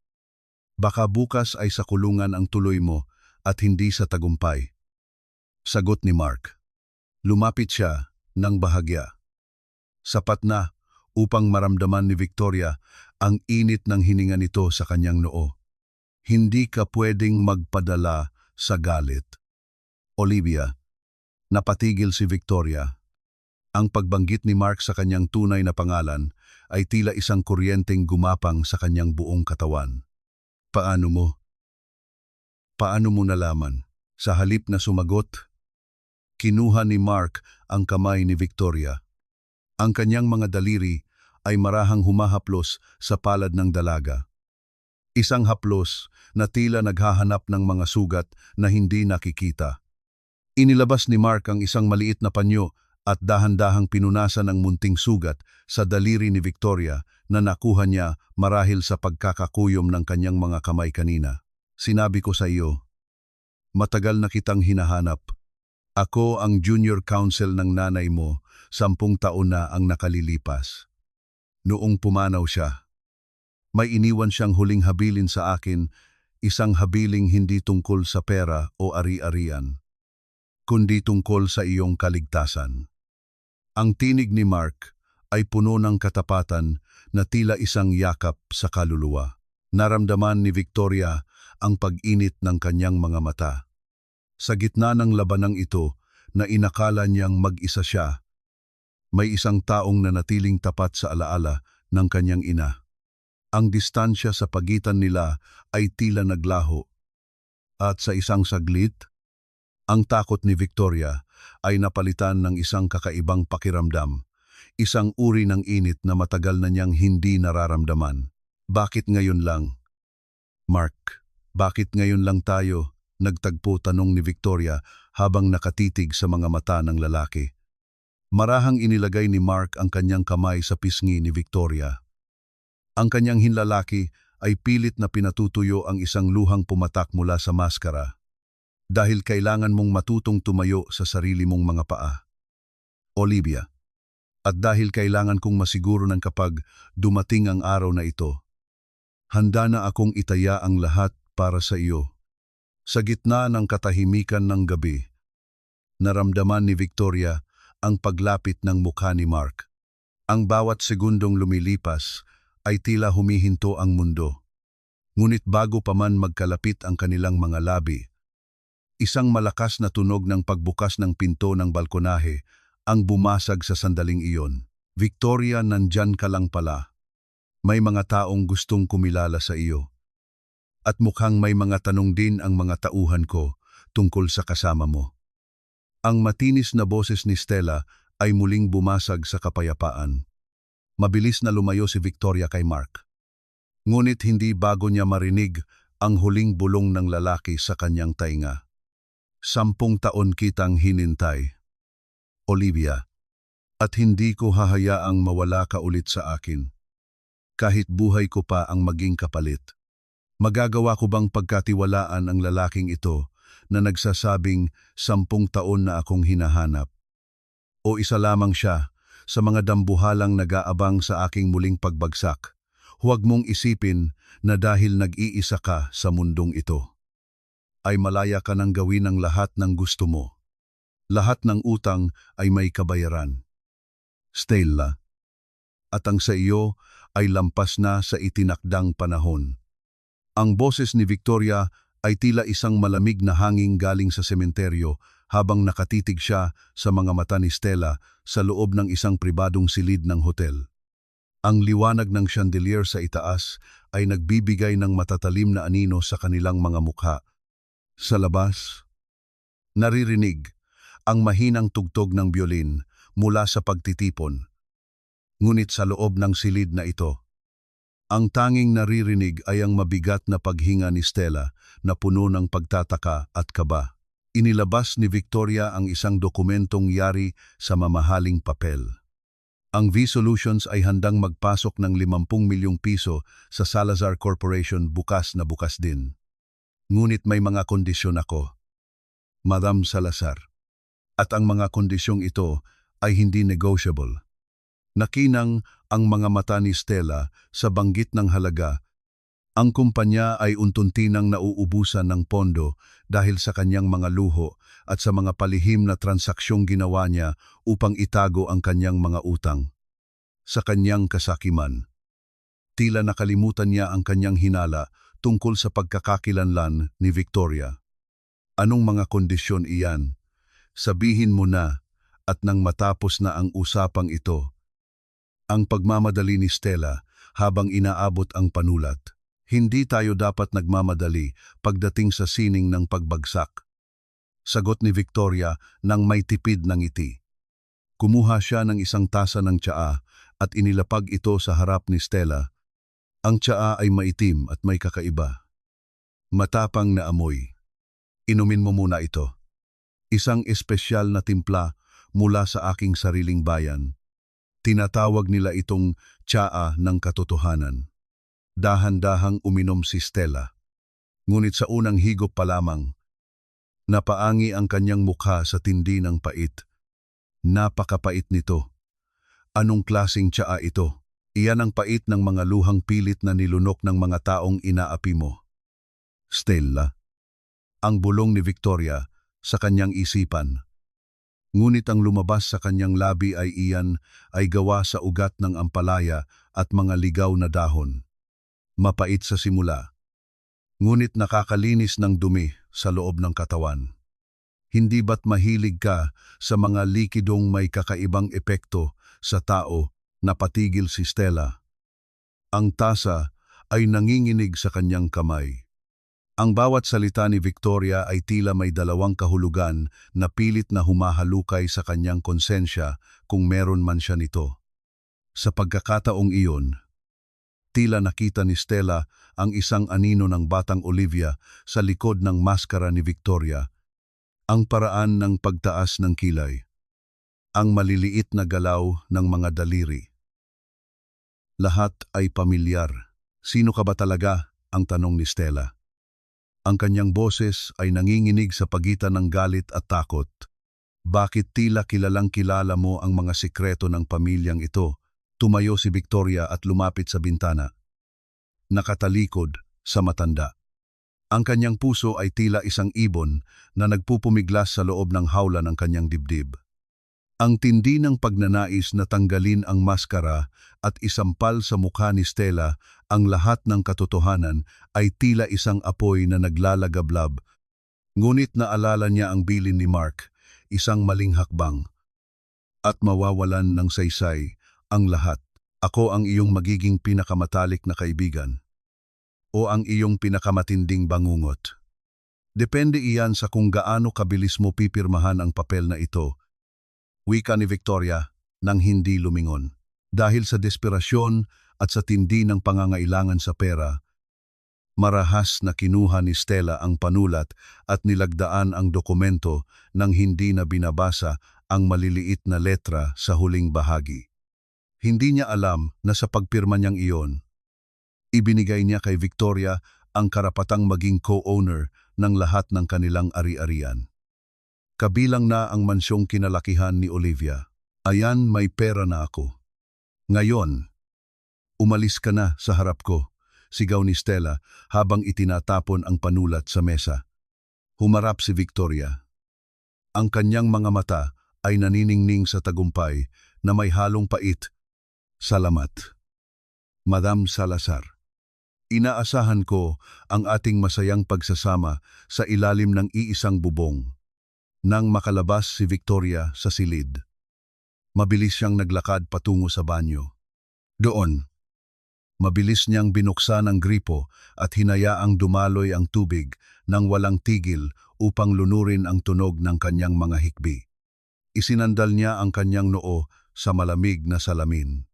baka bukas ay sa kulungan ang tuloy mo at hindi sa tagumpay. Sagot ni Mark. Lumapit siya ng bahagya. Sapat na upang maramdaman ni Victoria ang init ng hininga nito sa kanyang noo. Hindi ka pwedeng magpadala sa galit. Olivia. Napatigil si Victoria. Ang pagbanggit ni Mark sa kanyang tunay na pangalan ay tila isang kuryenteng gumapang sa kanyang buong katawan. Paano mo? Paano mo nalaman? Sa halip na sumagot, kinuha ni Mark ang kamay ni Victoria. Ang kanyang mga daliri ay marahang humahaplos sa palad ng dalaga. Isang haplos na tila naghahanap ng mga sugat na hindi nakikita. Inilabas ni Mark ang isang maliit na panyo at dahan-dahang pinunasan ang munting sugat sa daliri ni Victoria na nakuha niya marahil sa pagkakakuyom ng kanyang mga kamay kanina. Sinabi ko sa iyo, matagal na kitang hinahanap Ako ang junior counsel ng nanay mo, 10 taon na ang nakalilipas. Noong pumanaw siya, may iniwan siyang huling habilin sa akin, isang habiling hindi tungkol sa pera o ari-arian, kundi tungkol sa iyong kaligtasan. Ang tinig ni Mark ay puno ng katapatan na tila isang yakap sa kaluluwa. Naramdaman ni Victoria ang pag-init ng kanyang mga mata. Sa gitna ng labanang ito na inakala niyang mag-isa siya, may isang taong nanatiling tapat sa alaala ng kanyang ina. Ang distansya sa pagitan nila ay tila naglaho. At sa isang saglit, ang takot ni Victoria ay napalitan ng isang kakaibang pakiramdam. Isang uri ng init na matagal na niyang hindi nararamdaman. Bakit ngayon lang? Mark, bakit ngayon lang tayo? Nagtagpo tanong ni Victoria habang nakatitig sa mga mata ng lalaki. Marahang inilagay ni Mark ang kanyang kamay sa pisngi ni Victoria. Ang kanyang hinlalaki ay pilit na pinatutuyo ang isang luhang pumatak mula sa maskara. Dahil kailangan mong matutong tumayo sa sarili mong mga paa. Olivia. At dahil kailangan kong masiguro ng kapag dumating ang araw na ito, handa na akong itaya ang lahat para sa iyo. Sa gitna ng katahimikan ng gabi, naramdaman ni Victoria ang paglapit ng mukha ni Mark. Ang bawat segundong lumilipas ay tila humihinto ang mundo. Ngunit bago pa man magkalapit ang kanilang mga labi, isang malakas na tunog ng pagbukas ng pinto ng balkonahe ang bumasag sa sandaling iyon. Victoria, nandyan ka lang pala. May mga taong gustong kumilala sa iyo. At mukhang may mga tanong din ang mga tauhan ko tungkol sa kasama mo. Ang matinis na boses ni Stella ay muling bumasag sa kapayapaan. Mabilis na lumayo si Victoria kay Mark. Ngunit hindi bago niya marinig ang huling bulong ng lalaki sa kanyang tainga. 10 taon kitang hinintay, Olivia, at hindi ko hahayaang mawala ka ulit sa akin. Kahit buhay ko pa ang maging kapalit. Magagawa ko bang pagkatiwalaan ang lalaking ito na nagsasabing 10 taon na akong hinahanap? O isa lamang siya sa mga dambuhalang nag-aabang sa aking muling pagbagsak? Huwag mong isipin na dahil nag-iisa ka sa mundong ito, ay malaya ka nang gawin ang lahat ng gusto mo. Lahat ng utang ay may kabayaran, Stella. At ang sa iyo ay lampas na sa itinakdang panahon. Ang boses ni Victoria ay tila isang malamig na hangin galing sa sementeryo habang nakatitig siya sa mga mata ni Stella sa loob ng isang pribadong silid ng hotel. Ang liwanag ng chandelier sa itaas ay nagbibigay ng matatalim na anino sa kanilang mga mukha. Sa labas, naririnig ang mahinang tugtog ng biolin mula sa pagtitipon. Ngunit sa loob ng silid na ito, ang tanging naririnig ay ang mabigat na paghinga ni Stella na puno ng pagtataka at kaba. Inilabas ni Victoria ang isang dokumentong yari sa mamahaling papel. Ang V-Solutions ay handang magpasok ng 50 milyong piso sa Salazar Corporation bukas na bukas din. Ngunit may mga kondisyon ako, Madam Salazar. At ang mga kondisyong ito ay hindi negotiable. Nakinang ang mga mata ni Stella sa banggit ng halaga. Ang kumpanya ay untuntinang nauubusan ng pondo dahil sa kanyang mga luho at sa mga palihim na transaksyong ginawa niya upang itago ang kanyang mga utang. Sa kanyang kasakiman, tila nakalimutan niya ang kanyang hinala tungkol sa pagkakakilanlan ni Victoria. Anong mga kondisyon iyan? Sabihin mo na, at nang matapos na ang usapang ito. Ang pagmamadali ni Stella habang inaabot ang panulat. Hindi tayo dapat nagmamadali pagdating sa sining ng pagbagsak. Sagot ni Victoria nang may tipid ng ngiti. Kumuha siya ng isang tasa ng tsaa at inilapag ito sa harap ni Stella. Ang tsaa ay maitim at may kakaiba. Matapang na amoy. Inumin mo muna ito. Isang espesyal na timpla mula sa aking sariling bayan. Tinatawag nila itong tsaa ng katotohanan. Dahan-dahang uminom si Stella. Ngunit sa unang higop pa lamang, Napaangi ang kanyang mukha sa tindi ng pait. Napakapait nito. Anong klaseng tsaa ito? Iyan ang pait ng mga luhang pilit na nilunok ng mga taong inaapi mo. Stella. Ang bulong ni Victoria sa kanyang isipan. Ngunit ang lumabas sa kanyang labi ay iyan ay gawa sa ugat ng ampalaya at mga ligaw na dahon. Mapait sa simula, ngunit nakakalinis ng dumi sa loob ng katawan. Hindi ba't mahilig ka sa mga likidong may kakaibang epekto sa tao na patigil si Stella? Ang tasa ay nanginginig sa kanyang kamay. Ang bawat salita ni Victoria ay tila may dalawang kahulugan na pilit na humahalukay sa kanyang konsensya kung meron man siya nito. Sa pagkakataong iyon, tila nakita ni Stella ang isang anino ng batang Olivia sa likod ng maskara ni Victoria. Ang paraan ng pagtaas ng kilay. Ang maliliit na galaw ng mga daliri. Lahat ay pamilyar. Sino ka ba talaga? Ang tanong ni Stella. Ang kanyang boses ay nanginginig sa pagitan ng galit at takot. Bakit tila kilalang kilala mo ang mga sikreto ng pamilyang ito? Tumayo si Victoria at lumapit sa bintana. Nakatalikod sa matanda. Ang kanyang puso ay tila isang ibon na nagpupumiglas sa loob ng hawla ng kanyang dibdib. Ang tindi ng pagnanais na tanggalin ang maskara at isampal sa mukha ni Stella ang lahat ng katotohanan ay tila isang apoy na naglalagablab. Ngunit naalala niya ang bilin ni Mark, isang maling hakbang. At mawawalan ng saysay ang lahat. Ako ang iyong magiging pinakamatalik na kaibigan. O ang iyong pinakamatinding bangungot. Depende iyan sa kung gaano kabilis mo pipirmahan ang papel na ito. Wika ni Victoria nang hindi lumingon. Dahil sa desperasyon at sa tindi ng pangangailangan sa pera, marahas na kinuha ni Stella ang panulat at nilagdaan ang dokumento nang hindi na binabasa ang maliliit na letra sa huling bahagi. Hindi niya alam na sa pagpirma niyang iyon, ibinigay niya kay Victoria ang karapatang maging co-owner ng lahat ng kanilang ari-arian. Kabilang na ang mansyong kinalakihan ni Olivia. Ayan, may pera na ako. Ngayon, umalis ka na sa harap ko, sigaw ni Stella habang itinatapon ang panulat sa mesa. Humarap si Victoria. Ang kanyang mga mata ay naniningning sa tagumpay na may halong pait. Salamat, Madam Salazar. Inaasahan ko ang ating masayang pagsasama sa ilalim ng iisang bubong. Nang makalabas si Victoria sa silid, mabilis siyang naglakad patungo sa banyo. Doon, mabilis niyang binuksan ang gripo at hinayaang dumaloy ang tubig nang walang tigil upang lunurin ang tunog ng kanyang mga hikbi. Isinandal niya ang kanyang noo sa malamig na salamin.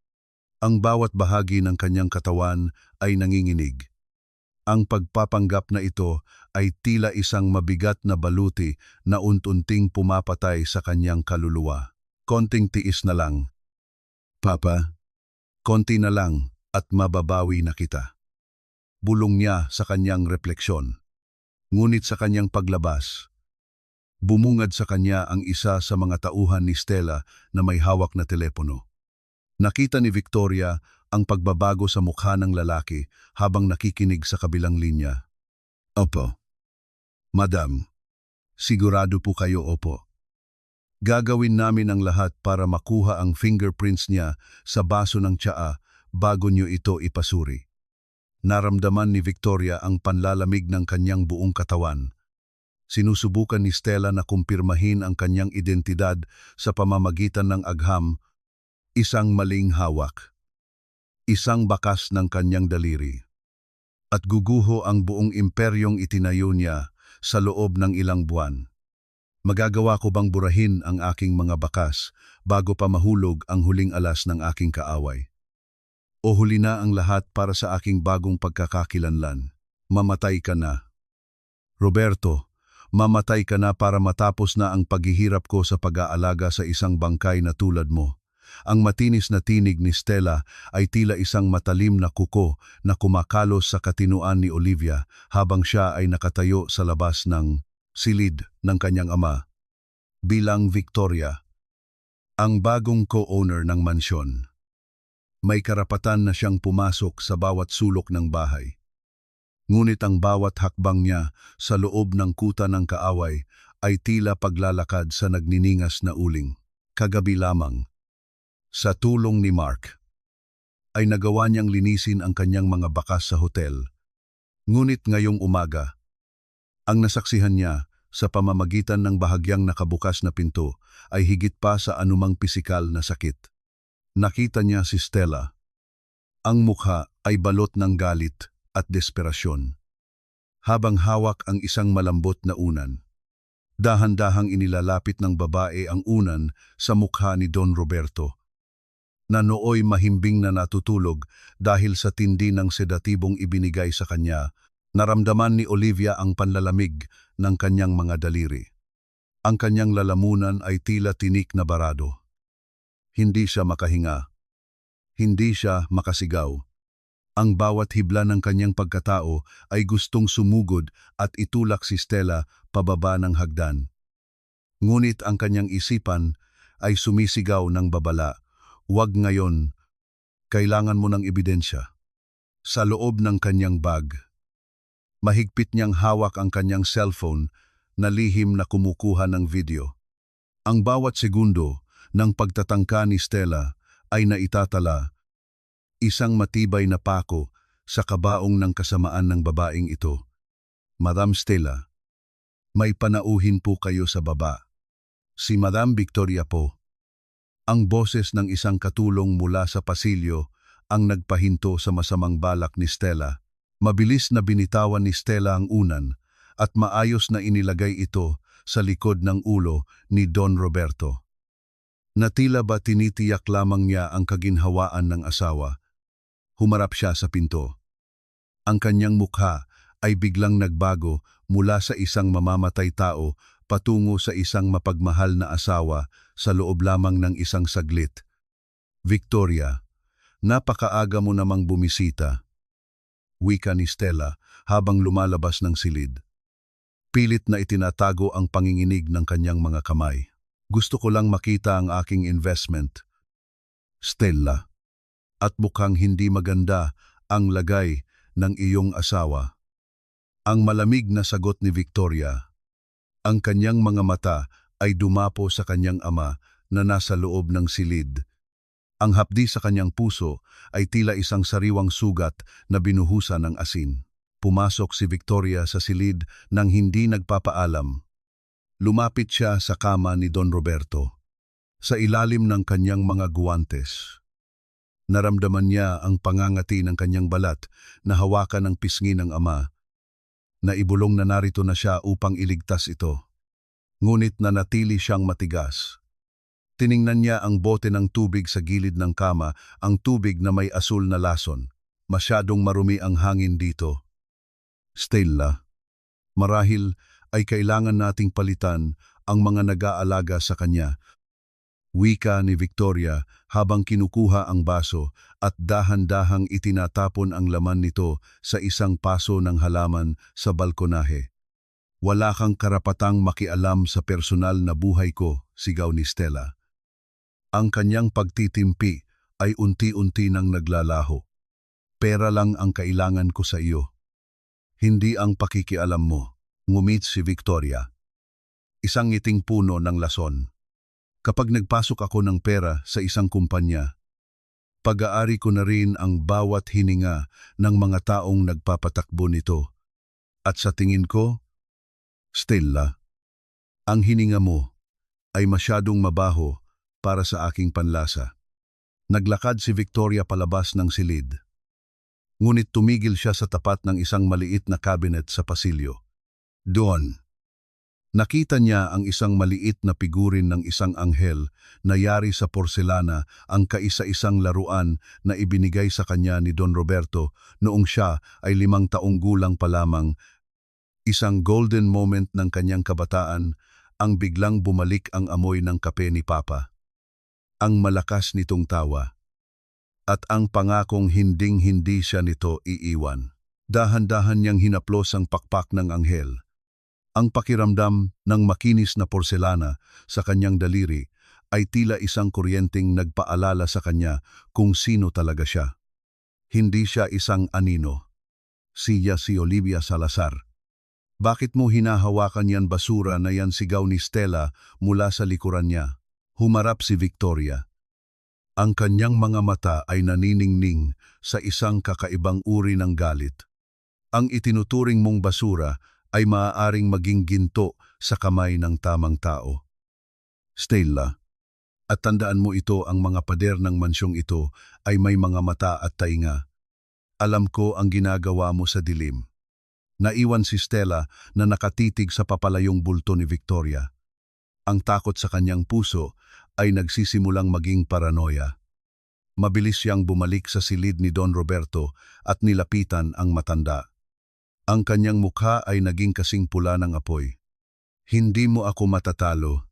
Ang bawat bahagi ng kanyang katawan ay nanginginig. Ang pagpapanggap na ito ay tila isang mabigat na baluti na unti-unting pumapatay sa kanyang kaluluwa. Konting tiis na lang. Papa, konti na lang at mababawi na kita. Bulong niya sa kanyang refleksyon. Ngunit sa kanyang paglabas, bumungad sa kanya ang isa sa mga tauhan ni Stella na may hawak na telepono. Nakita ni Victoria ang pagbabago sa mukha ng lalaki habang nakikinig sa kabilang linya. Opo. Madam, sigurado po kayo opo. Gagawin namin ang lahat para makuha ang fingerprints niya sa baso ng tsaa bago niyo ito ipasuri. Naramdaman ni Victoria ang panlalamig ng kanyang buong katawan. Sinusubukan ni Stella na kumpirmahin ang kanyang identidad sa pamamagitan ng agham, isang maling hawak. Isang bakas ng kanyang daliri. At guguho ang buong imperyong itinayo niya sa loob ng ilang buwan. Magagawa ko bang burahin ang aking mga bakas bago pa mahulog ang huling alas ng aking kaaway? O huli na ang lahat para sa aking bagong pagkakakilanlan? Mamatay ka na. Roberto, mamatay ka na para matapos na ang paghihirap ko sa pag-aalaga sa isang bangkay na tulad mo. Ang matinis na tinig ni Stella ay tila isang matalim na kuko na kumakalos sa katinuan ni Olivia habang siya ay nakatayo sa labas ng silid ng kanyang ama, bilang Victoria, ang bagong co-owner ng mansyon. May karapatan na siyang pumasok sa bawat sulok ng bahay. Ngunit ang bawat hakbang niya sa loob ng kuta ng kaaway ay tila paglalakad sa nagniningas na uling. Kagabi lamang, sa tulong ni Mark, ay nagawa niyang linisin ang kanyang mga bakas sa hotel. Ngunit ngayong umaga, ang nasaksihan niya sa pamamagitan ng bahagyang nakabukas na pinto ay higit pa sa anumang pisikal na sakit. Nakita niya si Stella. Ang mukha ay balot ng galit at desperasyon. Habang hawak ang isang malambot na unan, dahan-dahang inilalapit ng babae ang unan sa mukha ni Don Roberto, na nooy mahimbing na natutulog dahil sa tindi ng sedatibong ibinigay sa kanya. Naramdaman ni Olivia ang panlalamig ng kanyang mga daliri. Ang kanyang lalamunan ay tila tinik na barado. Hindi siya makahinga. Hindi siya makasigaw. Ang bawat hibla ng kanyang pagkatao ay gustong sumugod at itulak si Stella pababa ng hagdan. Ngunit ang kanyang isipan ay sumisigaw ng babala. Huwag ngayon. Kailangan mo ng ebidensya. Sa loob ng kanyang bag, mahigpit niyang hawak ang kanyang cellphone na lihim na kumukuha ng video. Ang bawat segundo ng pagtatangka ni Stella ay naitatala, isang matibay na pako sa kabaong ng kasamaan ng babaeng ito. Madam Stella, may panauhin po kayo sa baba. Si Madam Victoria po. Ang boses ng isang katulong mula sa pasilyo ang nagpahinto sa masamang balak ni Stella. Mabilis na binitawan ni Stella ang unan at maayos na inilagay ito sa likod ng ulo ni Don Roberto. Natila ba tinitiyak lamang niya ang kaginhawaan ng asawa? Humarap siya sa pinto. Ang kanyang mukha ay biglang nagbago mula sa isang mamamatay tao patungo sa isang mapagmahal na asawa sa loob lamang ng isang saglit. Victoria, napakaaga mo namang bumisita, wika ni Stella habang lumalabas ng silid. Pilit na itinatago ang panginginig ng kanyang mga kamay. Gusto ko lang makita ang aking investment. Stella, at mukhang hindi maganda ang lagay ng iyong asawa. Ang malamig na sagot ni Victoria. Ang kanyang mga mata ay dumapo sa kanyang ama na nasa loob ng silid. Ang hapdi sa kanyang puso ay tila isang sariwang sugat na binuhusan ng asin. Pumasok si Victoria sa silid nang hindi nagpapaalam. Lumapit siya sa kama ni Don Roberto. Sa ilalim ng kanyang mga guwantes, naramdaman niya ang pangangati ng kanyang balat na hawakan ng pisngi ng ama. Naibulong na narito na siya upang iligtas ito. Ngunit nanatili siyang matigas. Tiningnan niya ang bote ng tubig sa gilid ng kama, ang tubig na may asul na lason. Masyadong marumi ang hangin dito. Stella, marahil ay kailangan nating palitan ang mga nag-aalaga sa kanya. Wika ni Victoria habang kinukuha ang baso at dahan-dahang itinatapon ang laman nito sa isang paso ng halaman sa balkonahe. Wala kang karapatang makialam sa personal na buhay ko, sigaw ni Stella. Ang kanyang pagtitimpi ay unti-unti nang naglalaho. Pera lang ang kailangan ko sa iyo. Hindi ang pakikialam mo, ngumit si Victoria. Isang ngiting puno ng lason. Kapag nagpasok ako ng pera sa isang kumpanya, pag-aari ko na rin ang bawat hininga ng mga taong nagpapatakbo nito. At sa tingin ko, Stella, ang hininga mo ay masyadong mabaho para sa aking panlasa. Naglakad si Victoria palabas ng silid. Ngunit tumigil siya sa tapat ng isang maliit na cabinet sa pasilyo. Doon, nakita niya ang isang maliit na figurin ng isang anghel na yari sa porselana, ang kaisa-isang laruan na ibinigay sa kanya ni Don Roberto noong siya ay 5 taong gulang pa lamang. Isang golden moment ng kanyang kabataan, ang biglang bumalik ang amoy ng kape ni Papa. Ang malakas nitong tawa. At ang pangakong hinding-hindi siya nito iiwan. Dahan-dahan niyang hinaplos ang pakpak ng anghel. Ang pakiramdam ng makinis na porselana sa kanyang daliri ay tila isang kuryenteng nagpaalala sa kanya kung sino talaga siya. Hindi siya isang anino. Siya si Olivia Salazar. Bakit mo hinahawakan yan basura na yan, sigaw ni Stella mula sa likuran niya. Humarap si Victoria. Ang kanyang mga mata ay naniningning sa isang kakaibang uri ng galit. Ang itinuturing mong basura ay maaaring maging ginto sa kamay ng tamang tao. Stella, at tandaan mo ito, ang mga pader ng mansyong ito ay may mga mata at tainga. Alam ko ang ginagawa mo sa dilim. Naiwan si Stella na nakatitig sa papalayong bulto ni Victoria. Ang takot sa kanyang puso ay nagsisimulang maging paranoia. Mabilis siyang bumalik sa silid ni Don Roberto at nilapitan ang matanda. Ang kanyang mukha ay naging kasing pula ng apoy. Hindi mo ako matatalo.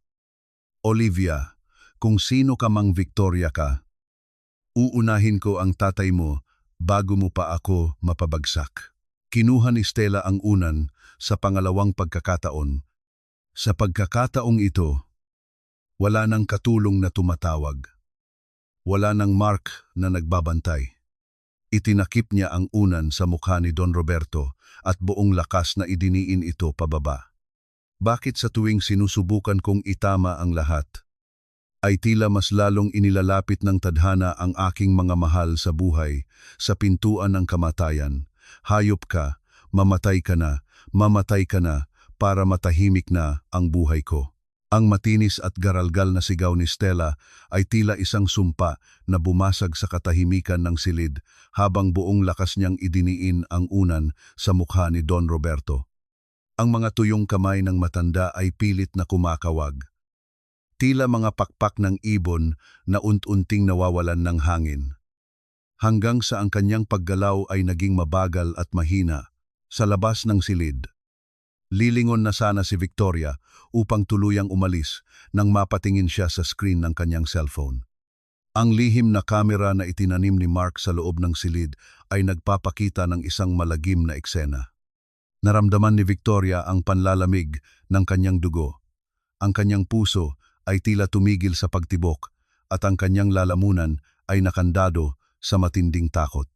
Olivia, kung sino ka mang Victoria ka, uunahin ko ang tatay mo bago mo pa ako mapabagsak. Kinuha ni Stella ang unan sa pangalawang pagkakataon. Sa pagkakataong ito, wala nang katulong na tumatawag. Wala nang Mark na nagbabantay. Itinakip niya ang unan sa mukha ni Don Roberto at buong lakas na idiniin ito pababa. Bakit sa tuwing sinusubukan kong itama ang lahat, ay tila mas lalong inilalapit ng tadhana ang aking mga mahal sa buhay, sa pintuan ng kamatayan. Hayop ka, mamatay ka na, para matahimik na ang buhay ko. Ang matinis at garalgal na sigaw ni Stella ay tila isang sumpa na bumasag sa katahimikan ng silid habang buong lakas niyang idiniin ang unan sa mukha ni Don Roberto. Ang mga tuyong kamay ng matanda ay pilit na kumakawag. Tila mga pakpak ng ibon na unti-unting nawawalan ng hangin. Hanggang sa ang kanyang paggalaw ay naging mabagal at mahina sa labas ng silid. Lilingon na sana si Victoria upang tuluyang umalis nang mapatingin siya sa screen ng kanyang cellphone. Ang lihim na kamera na itinanim ni Mark sa loob ng silid ay nagpapakita ng isang malagim na eksena. Naramdaman ni Victoria ang panlalamig ng kanyang dugo. Ang kanyang puso ay tila tumigil sa pagtibok at ang kanyang lalamunan ay nakandado sa matinding takot.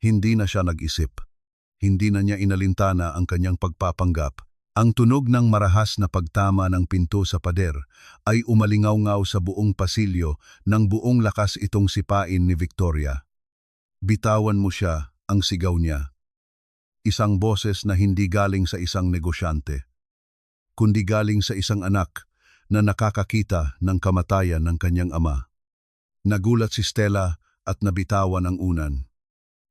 Hindi na siya nag-isip. Hindi na niya inalintana ang kanyang pagpapanggap. Ang tunog ng marahas na pagtama ng pinto sa pader ay umalingaw-ngaw sa buong pasilyo ng buong lakas itong sipain ni Victoria. Bitawan mo siya, ang sigaw niya. Isang boses na hindi galing sa isang negosyante, kundi galing sa isang anak na nakakakita ng kamatayan ng kanyang ama. Nagulat si Stella at nabitawan ang unan.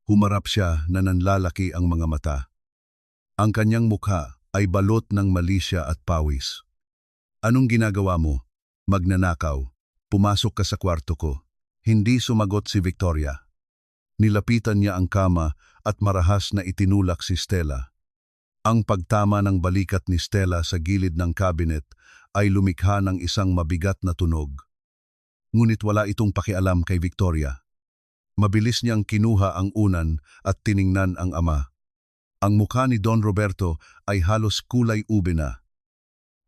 Humarap siya na nanlalaki ang mga mata. Ang kanyang mukha ay balot ng malisya at pawis. Anong ginagawa mo? Magnanakaw. Pumasok ka sa kwarto ko. Hindi sumagot si Victoria. Nilapitan niya ang kama at marahas na itinulak si Stella. Ang pagtama ng balikat ni Stella sa gilid ng cabinet ay lumikha ng isang mabigat na tunog. Ngunit wala itong pakialam kay Victoria. Mabilis niyang kinuha ang unan at tiningnan ang ama. Ang mukha ni Don Roberto ay halos kulay ube na.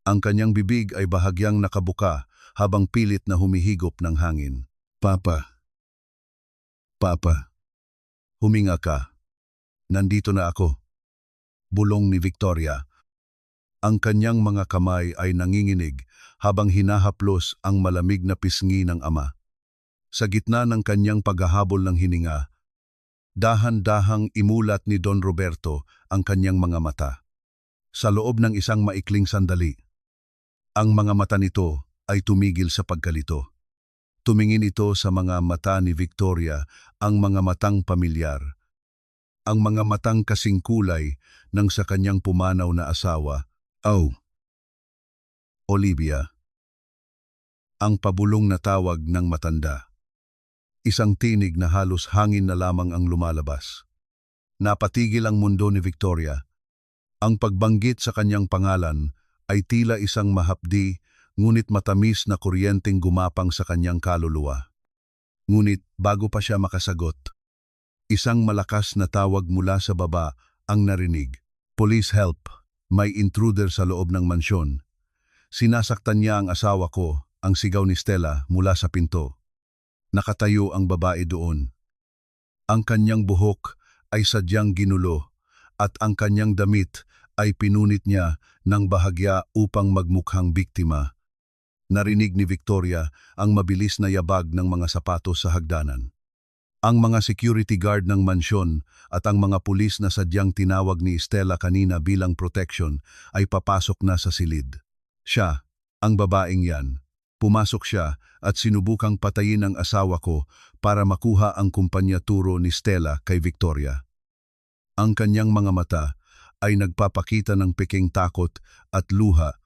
Ang kanyang bibig ay bahagyang nakabuka habang pilit na humihigop ng hangin. Papa, huminga ka. Nandito na ako. Bulong ni Victoria. Ang kanyang mga kamay ay nanginginig habang hinahaplos ang malamig na pisngi ng ama. Sa gitna ng kanyang paghahabol ng hininga, dahan-dahang imulat ni Don Roberto ang kanyang mga mata. Sa loob ng isang maikling sandali, ang mga mata nito ay tumigil sa pagkalito. Tumingin ito sa mga mata ni Victoria, ang mga matang pamilyar. Ang mga matang kasing kulay ng sa kanyang pumanaw na asawa. Oh, Olivia. Ang pabulong na tawag ng matanda. Isang tinig na halos hangin na lamang ang lumalabas. Napatigil ang mundo ni Victoria. Ang pagbanggit sa kanyang pangalan ay tila isang mahapdi ngunit matamis na kuryenteng gumapang sa kanyang kaluluwa. Ngunit bago pa siya makasagot, isang malakas na tawag mula sa baba ang narinig. Police help! May intruder sa loob ng mansyon. Sinasaktan niya ang asawa ko, ang sigaw ni Stella mula sa pinto. Nakatayo ang babae doon. Ang kanyang buhok ay sadyang ginulo at ang kanyang damit ay pinunit niya ng bahagya upang magmukhang biktima. Narinig ni Victoria ang mabilis na yabag ng mga sapatos sa hagdanan. Ang mga security guard ng mansyon at ang mga pulis na sadyang tinawag ni Stella kanina bilang protection ay papasok na sa silid. Siya, ang babaeng yan. Pumasok siya at sinubukang patayin ang asawa ko para makuha ang kumpanya-turo ni Stella kay Victoria. Ang kanyang mga mata ay nagpapakita ng peking takot at luha.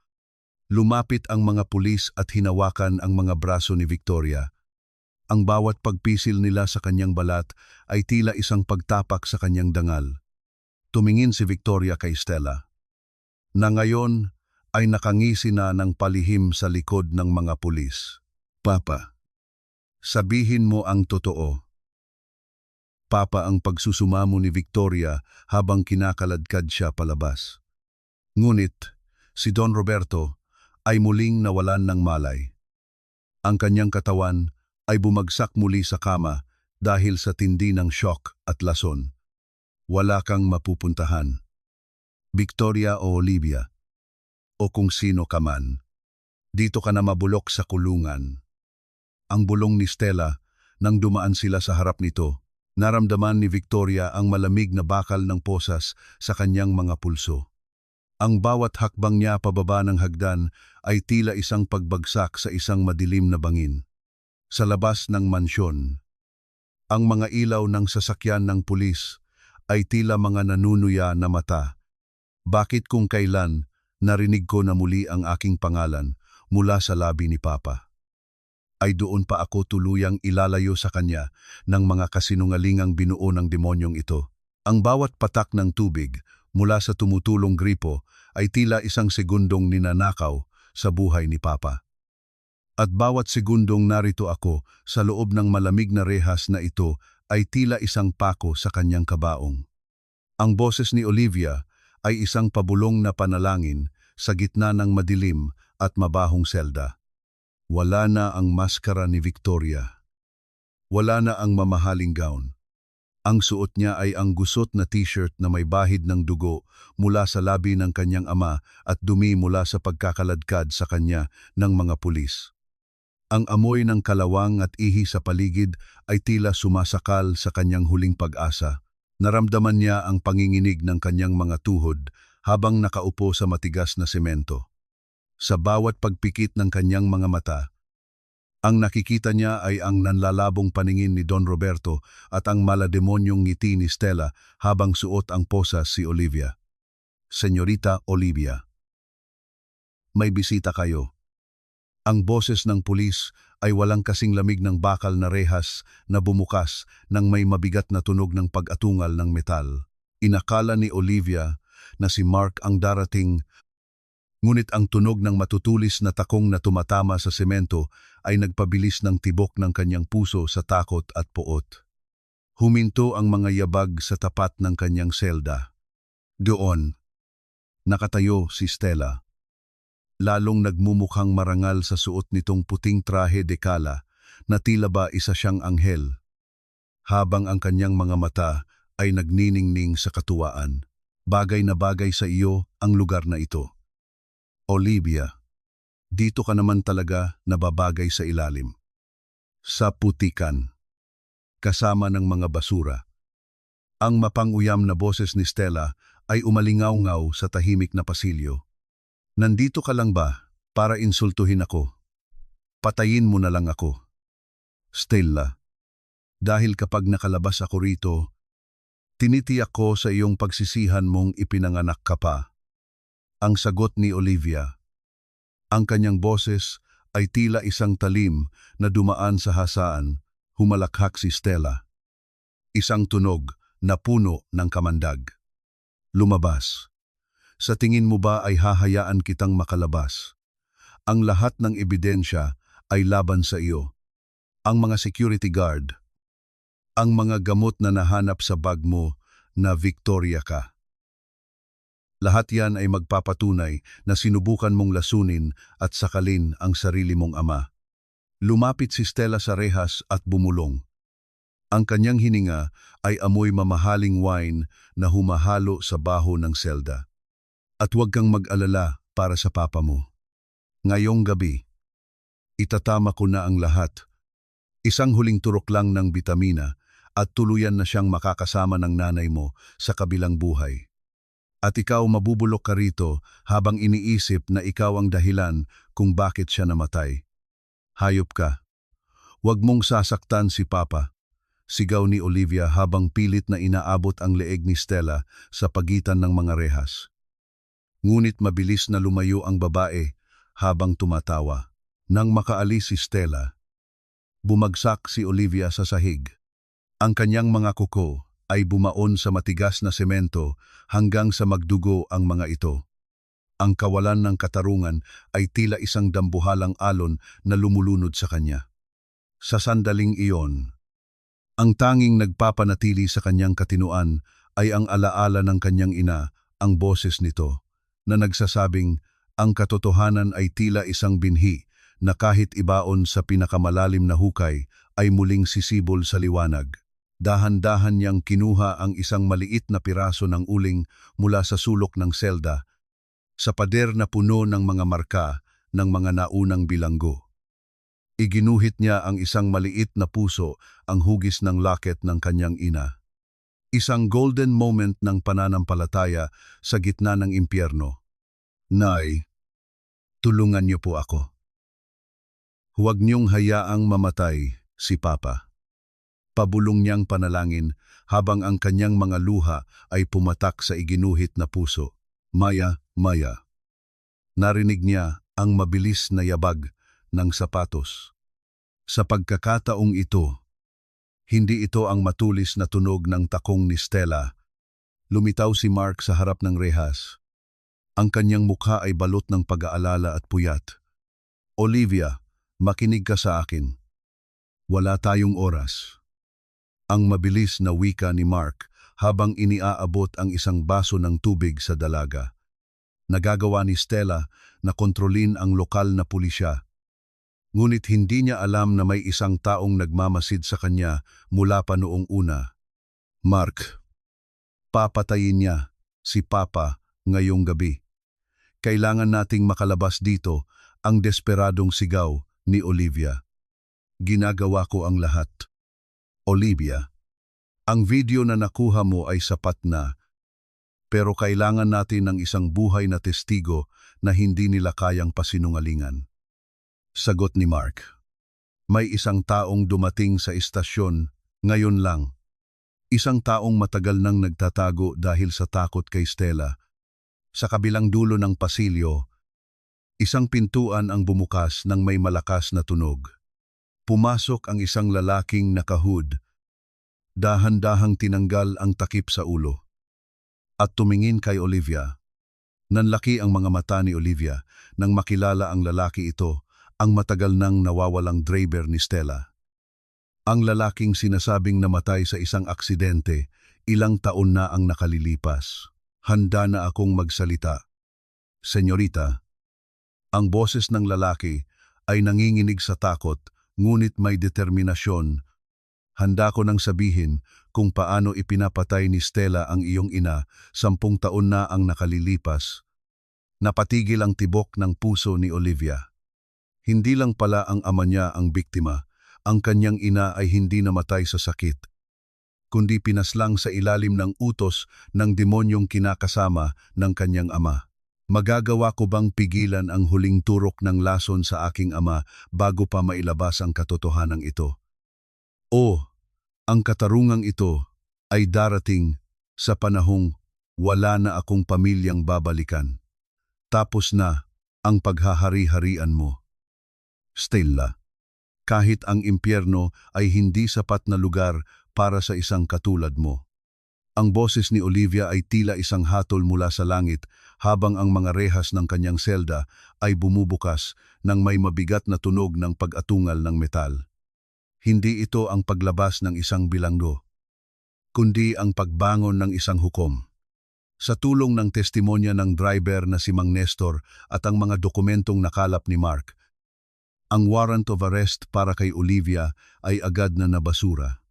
Lumapit ang mga pulis at hinawakan ang mga braso ni Victoria. Ang bawat pagpisil nila sa kanyang balat ay tila isang pagtapak sa kanyang dangal. Tumingin si Victoria kay Stella, na ngayon ay nakangisi na ng palihim sa likod ng mga pulis. Papa, sabihin mo ang totoo. Papa ang pagsusumamo ni Victoria habang kinakaladkad siya palabas. Ngunit si Don Roberto ay muling nawalan ng malay. Ang kanyang katawan ay bumagsak muli sa kama dahil sa tindi ng shock at lason. Wala kang mapupuntahan. Victoria o Olivia, o kung sino ka man, dito ka na mabulok sa kulungan. Ang bulong ni Stella, nang dumaan sila sa harap nito, naramdaman ni Victoria ang malamig na bakal ng posas sa kanyang mga pulso. Ang bawat hakbang niya pababa ng hagdan ay tila isang pagbagsak sa isang madilim na bangin. Sa labas ng mansyon, ang mga ilaw ng sasakyan ng pulis ay tila mga nanunuya na mata. Bakit kung kailan narinig ko na muli ang aking pangalan mula sa labi ni Papa? Ay doon pa ako tuluyang ilalayo sa kanya ng mga kasinungalingang binuo ng demonyong ito. Ang bawat patak ng tubig mula sa tumutulong gripo ay tila isang segundong ninanakaw sa buhay ni Papa. At bawat segundong narito ako sa loob ng malamig na rehas na ito ay tila isang pako sa kanyang kabaong. Ang boses ni Olivia ay isang pabulong na panalangin sa gitna ng madilim at mabahong selda. Wala na ang maskara ni Victoria. Wala na ang mamahaling gown. Ang suot niya ay ang gusot na t-shirt na may bahid ng dugo mula sa labi ng kanyang ama at dumi mula sa pagkakaladkad sa kanya ng mga pulis. Ang amoy ng kalawang at ihi sa paligid ay tila sumasakal sa kanyang huling pag-asa. Naramdaman niya ang panginginig ng kanyang mga tuhod habang nakaupo sa matigas na semento. Sa bawat pagpikit ng kanyang mga mata, ang nakikita niya ay ang nanlalabong paningin ni Don Roberto at ang malademonyong ngiti ni Stella habang suot ang posas si Olivia. Senyorita Olivia, may bisita kayo. Ang boses ng pulis ay walang kasing lamig ng bakal na rehas na bumukas nang may mabigat na tunog ng pag-atungal ng metal. Inakala ni Olivia na si Mark ang darating, ngunit ang tunog ng matutulis na takong na tumatama sa semento ay nagpabilis ng tibok ng kanyang puso sa takot at poot. Huminto ang mga yabag sa tapat ng kanyang selda. Doon, nakatayo si Stella. Lalong nagmumukhang marangal sa suot nitong puting trahe de kala na tila ba isa siyang anghel, habang ang kanyang mga mata ay nagniningning sa katuwaan. Bagay na bagay sa iyo ang lugar na ito. Olivia, dito ka naman talaga nababagay sa ilalim. Sa putikan, kasama ng mga basura. Ang mapanguyam na boses ni Stella ay umalingaw-ngaw sa tahimik na pasilyo. Nandito ka lang ba para insultuhin ako? Patayin mo na lang ako. Stella, dahil kapag nakalabas ako rito, tinitiyak ko sa iyong pagsisihan mong ipinanganak ka pa. Ang sagot ni Olivia. Ang kanyang boses ay tila isang talim na dumaan sa hasaan, humalakhak si Stella. Isang tunog na puno ng kamandag. Lumabas. Sa tingin mo ba ay hahayaan kitang makalabas? Ang lahat ng ebidensya ay laban sa iyo. Ang mga security guard, ang mga gamot na nahanap sa bag mo na Victoria ka. Lahat yan ay magpapatunay na sinubukan mong lasunin at sakalin ang sarili mong ama. Lumapit si Stella sa rehas at bumulong. Ang kanyang hininga ay amoy mamahaling wine na humahalo sa baho ng selda. At huwag kang mag-alala para sa papa mo. Ngayong gabi, itatama ko na ang lahat. Isang huling turok lang ng bitamina at tuluyan na siyang makakasama ng nanay mo sa kabilang buhay. At ikaw mabubulok ka rito habang iniisip na ikaw ang dahilan kung bakit siya namatay. Hayop ka. Huwag mong sasaktan si Papa. Sigaw ni Olivia habang pilit na inaabot ang leeg ni Stella sa pagitan ng mga rehas. Ngunit mabilis na lumayo ang babae habang tumatawa. Nang makaalis si Stella, bumagsak si Olivia sa sahig. Ang kanyang mga kuko ay bumaon sa matigas na semento hanggang sa magdugo ang mga ito. Ang kawalan ng katarungan ay tila isang dambuhalang alon na lumulunod sa kanya. Sa sandaling iyon, ang tanging nagpapanatili sa kanyang katinuan ay ang alaala ng kanyang ina, ang boses nito, na nagsasabing ang katotohanan ay tila isang binhi na kahit ibaon sa pinakamalalim na hukay ay muling sisibol sa liwanag. Dahan-dahan niyang kinuha ang isang maliit na piraso ng uling mula sa sulok ng selda, sa pader na puno ng mga marka ng mga naunang bilanggo. Iginuhit niya ang isang maliit na puso, ang hugis ng locket ng kanyang ina. Isang golden moment ng pananampalataya sa gitna ng impyerno. Nay, tulungan niyo po ako. Huwag niyong hayaang mamatay si Papa. Pabulong niyang panalangin habang ang kanyang mga luha ay pumatak sa iginuhit na puso. Maya, Maya. Narinig niya ang mabilis na yabag ng sapatos. Sa pagkakataong ito, hindi ito ang matulis na tunog ng takong ni Stella. Lumitaw si Mark sa harap ng rehas. Ang kanyang mukha ay balot ng pag-aalala at puyat. Olivia, makinig ka sa akin. Wala tayong oras. Ang mabilis na wika ni Mark habang iniaabot ang isang baso ng tubig sa dalaga. Nagagawa ni Stella na kontrolin ang lokal na pulisya. Ngunit hindi niya alam na may isang taong nagmamasid sa kanya mula pa noong una. Mark, papatayin niya si Papa ngayong gabi. Kailangan nating makalabas dito, ang desperadong sigaw ni Olivia. Ginagawa ko ang lahat. Olivia, ang video na nakuha mo ay sapat na, pero kailangan natin ng isang buhay na testigo na hindi nila kayang pasinungalingan. Sagot ni Mark. May isang taong dumating sa istasyon ngayon lang. Isang taong matagal nang nagtatago dahil sa takot kay Stella. Sa kabilang dulo ng pasilyo, isang pintuan ang bumukas ng may malakas na tunog. Pumasok ang isang lalaking nakahood. Dahan-dahang tinanggal ang takip sa ulo. At tumingin kay Olivia. Nanlaki ang mga mata ni Olivia nang makilala ang lalaki ito, ang matagal nang nawawalang driver ni Stella. Ang lalaking sinasabing namatay sa isang aksidente, ilang taon na ang nakalilipas. Handa na akong magsalita. Senyorita, ang boses ng lalaki ay nanginginig sa takot, ngunit may determinasyon. Handa ko nang sabihin kung paano ipinapatay ni Stella ang iyong ina, 10 taon na ang nakalilipas. Napatigil ang tibok ng puso ni Olivia. Hindi lang pala ang ama niya ang biktima, ang kanyang ina ay hindi namatay sa sakit, kundi pinaslang sa ilalim ng utos ng demonyong kinakasama ng kanyang ama. Magagawa ko bang pigilan ang huling turok ng lason sa aking ama bago pa mailabas ang katotohanan ito? O, ang katarungang ito ay darating sa panahong wala na akong pamilyang babalikan. Tapos na ang paghahari-harian mo. Stella, kahit ang impyerno ay hindi sapat na lugar para sa isang katulad mo. Ang boses ni Olivia ay tila isang hatol mula sa langit habang ang mga rehas ng kanyang selda ay bumubukas ng may mabigat na tunog ng pag-atungal ng metal. Hindi ito ang paglabas ng isang bilanggo, kundi ang pagbangon ng isang hukom. Sa tulong ng testimonya ng driver na si Mang Nestor at ang mga dokumentong nakalap ni Mark, ang warrant of arrest para kay Olivia ay agad na nabasura.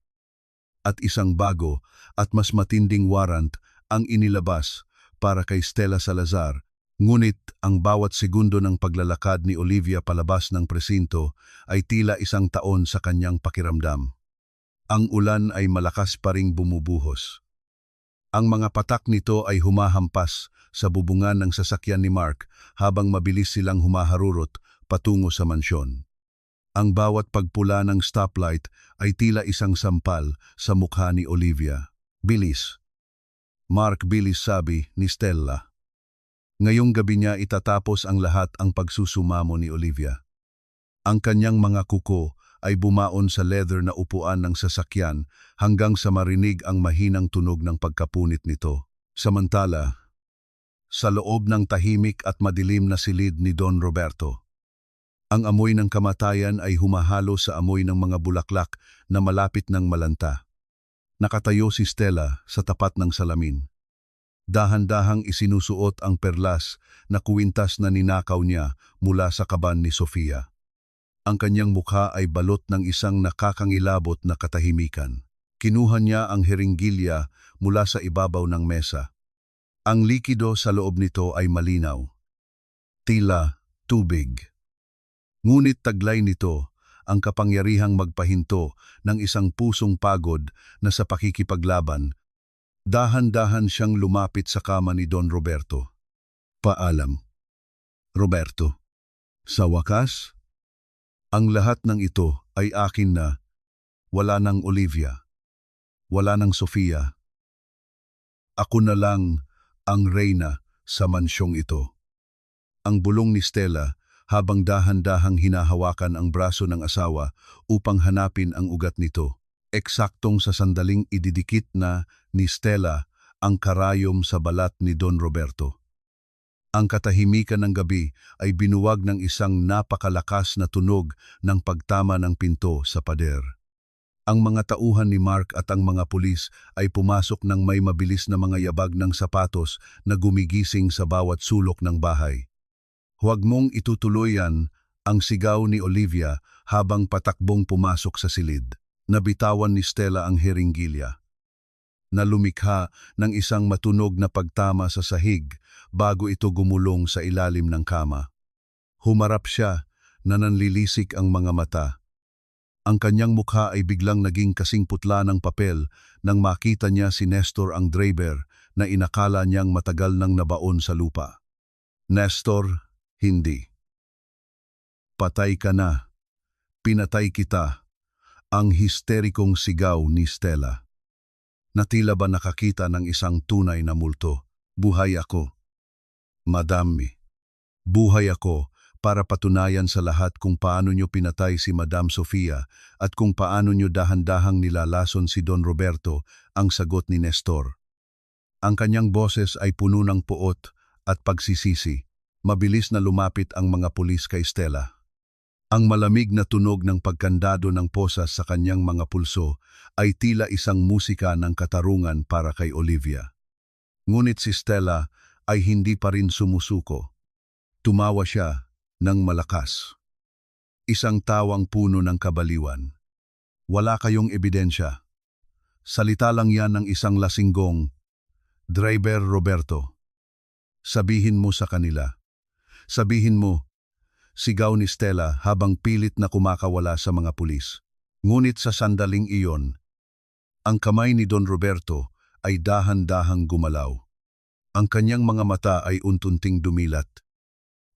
At isang bago at mas matinding warrant ang inilabas para kay Stella Salazar. Ngunit ang bawat segundo ng paglalakad ni Olivia palabas ng presinto ay tila isang taon sa kanyang pakiramdam. Ang ulan ay malakas pa ring bumubuhos. Ang mga patak nito ay humahampas sa bubungan ng sasakyan ni Mark habang mabilis silang humaharurot patungo sa mansyon. Ang bawat pagpula ng stoplight ay tila isang sampal sa mukha ni Olivia. "Bilis." "Mark, bilis," sabi ni Stella. Ngayong gabi niya itatapos ang lahat ang pagsusumamo ni Olivia. Ang kanyang mga kuko ay bumaon sa leather na upuan ng sasakyan hanggang sa marinig ang mahinang tunog ng pagkapunit nito. Samantala, sa loob ng tahimik at madilim na silid ni Don Roberto, ang amoy ng kamatayan ay humahalo sa amoy ng mga bulaklak na malapit ng malanta. Nakatayo si Stella sa tapat ng salamin. Dahan-dahang isinusuot ang perlas na kuwintas na ninakaw niya mula sa kaban ni Sofia. Ang kanyang mukha ay balot ng isang nakakangilabot na katahimikan. Kinuha niya ang heringgilya mula sa ibabaw ng mesa. Ang likido sa loob nito ay malinaw, tila tubig. Ngunit taglay nito ang kapangyarihang magpahinto ng isang pusong pagod na sa pakikipaglaban. Dahan-dahan siyang lumapit sa kama ni Don Roberto. "Paalam, Roberto. Sa wakas, ang lahat ng ito ay akin na. Wala ng Olivia. Wala ng Sofia. Ako na lang ang reyna sa mansyong ito." Ang bulong ni Stella habang dahan-dahang hinahawakan ang braso ng asawa upang hanapin ang ugat nito. Eksaktong sa sandaling ididikit na ni Stella ang karayom sa balat ni Don Roberto. Ang katahimikan ng gabi ay binuwag ng isang napakalakas na tunog ng pagtama ng pinto sa pader. Ang mga tauhan ni Mark at ang mga pulis ay pumasok ng may mabilis na mga yabag ng sapatos na gumigising sa bawat sulok ng bahay. "Huwag mong itutuloy yan," ang sigaw ni Olivia habang patakbong pumasok sa silid. Nabitawan ni Stella ang heringgilya, na lumikha ng isang matunog na pagtama sa sahig bago ito gumulong sa ilalim ng kama. Humarap siya na nanlilisik ang mga mata. Ang kanyang mukha ay biglang naging kasing putla ng papel nang makita niya si Nestor ang driver na inakala niyang matagal nang nabaon sa lupa. "Nestor, hindi. Patay ka na. Pinatay kita." Ang histerikong sigaw ni Stella. Natila ba nakakita ng isang tunay na multo? "Buhay ako, Madame. Buhay ako para patunayan sa lahat kung paano nyo pinatay si Madam Sofia at kung paano nyo dahan-dahang nilalason si Don Roberto," ang sagot ni Nestor. Ang kanyang boses ay puno ng puot at pagsisisi. Mabilis na lumapit ang mga pulis kay Stella. Ang malamig na tunog ng pagkandado ng posas sa kanyang mga pulso ay tila isang musika ng katarungan para kay Olivia. Ngunit si Stella ay hindi pa rin sumusuko. Tumawa siya ng malakas. Isang tawang puno ng kabaliwan. "Wala kayong ebidensya. Salita lang yan ng isang lasinggong, Driver Roberto. Sabihin mo sa kanila. Sabihin mo," sigaw ni Stella habang pilit na kumakawala sa mga pulis. Ngunit sa sandaling iyon, ang kamay ni Don Roberto ay dahan-dahang gumalaw. Ang kanyang mga mata ay untunting dumilat.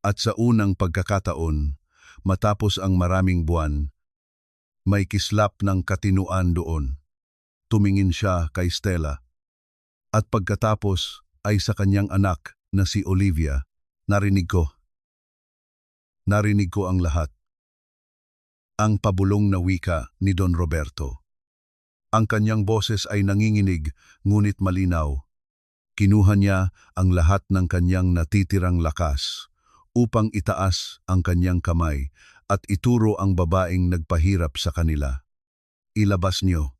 At sa unang pagkakataon, matapos ang maraming buwan, may kislap ng katinuan doon. Tumingin siya kay Stella. At pagkatapos ay sa kanyang anak na si Olivia. Narinig ko ang lahat." Ang pabulong na wika ni Don Roberto. Ang kanyang boses ay nanginginig ngunit malinaw. Kinuha niya ang lahat ng kanyang natitirang lakas upang itaas ang kanyang kamay at ituro ang babaeng nagpahirap sa kanila. Ilabas niyo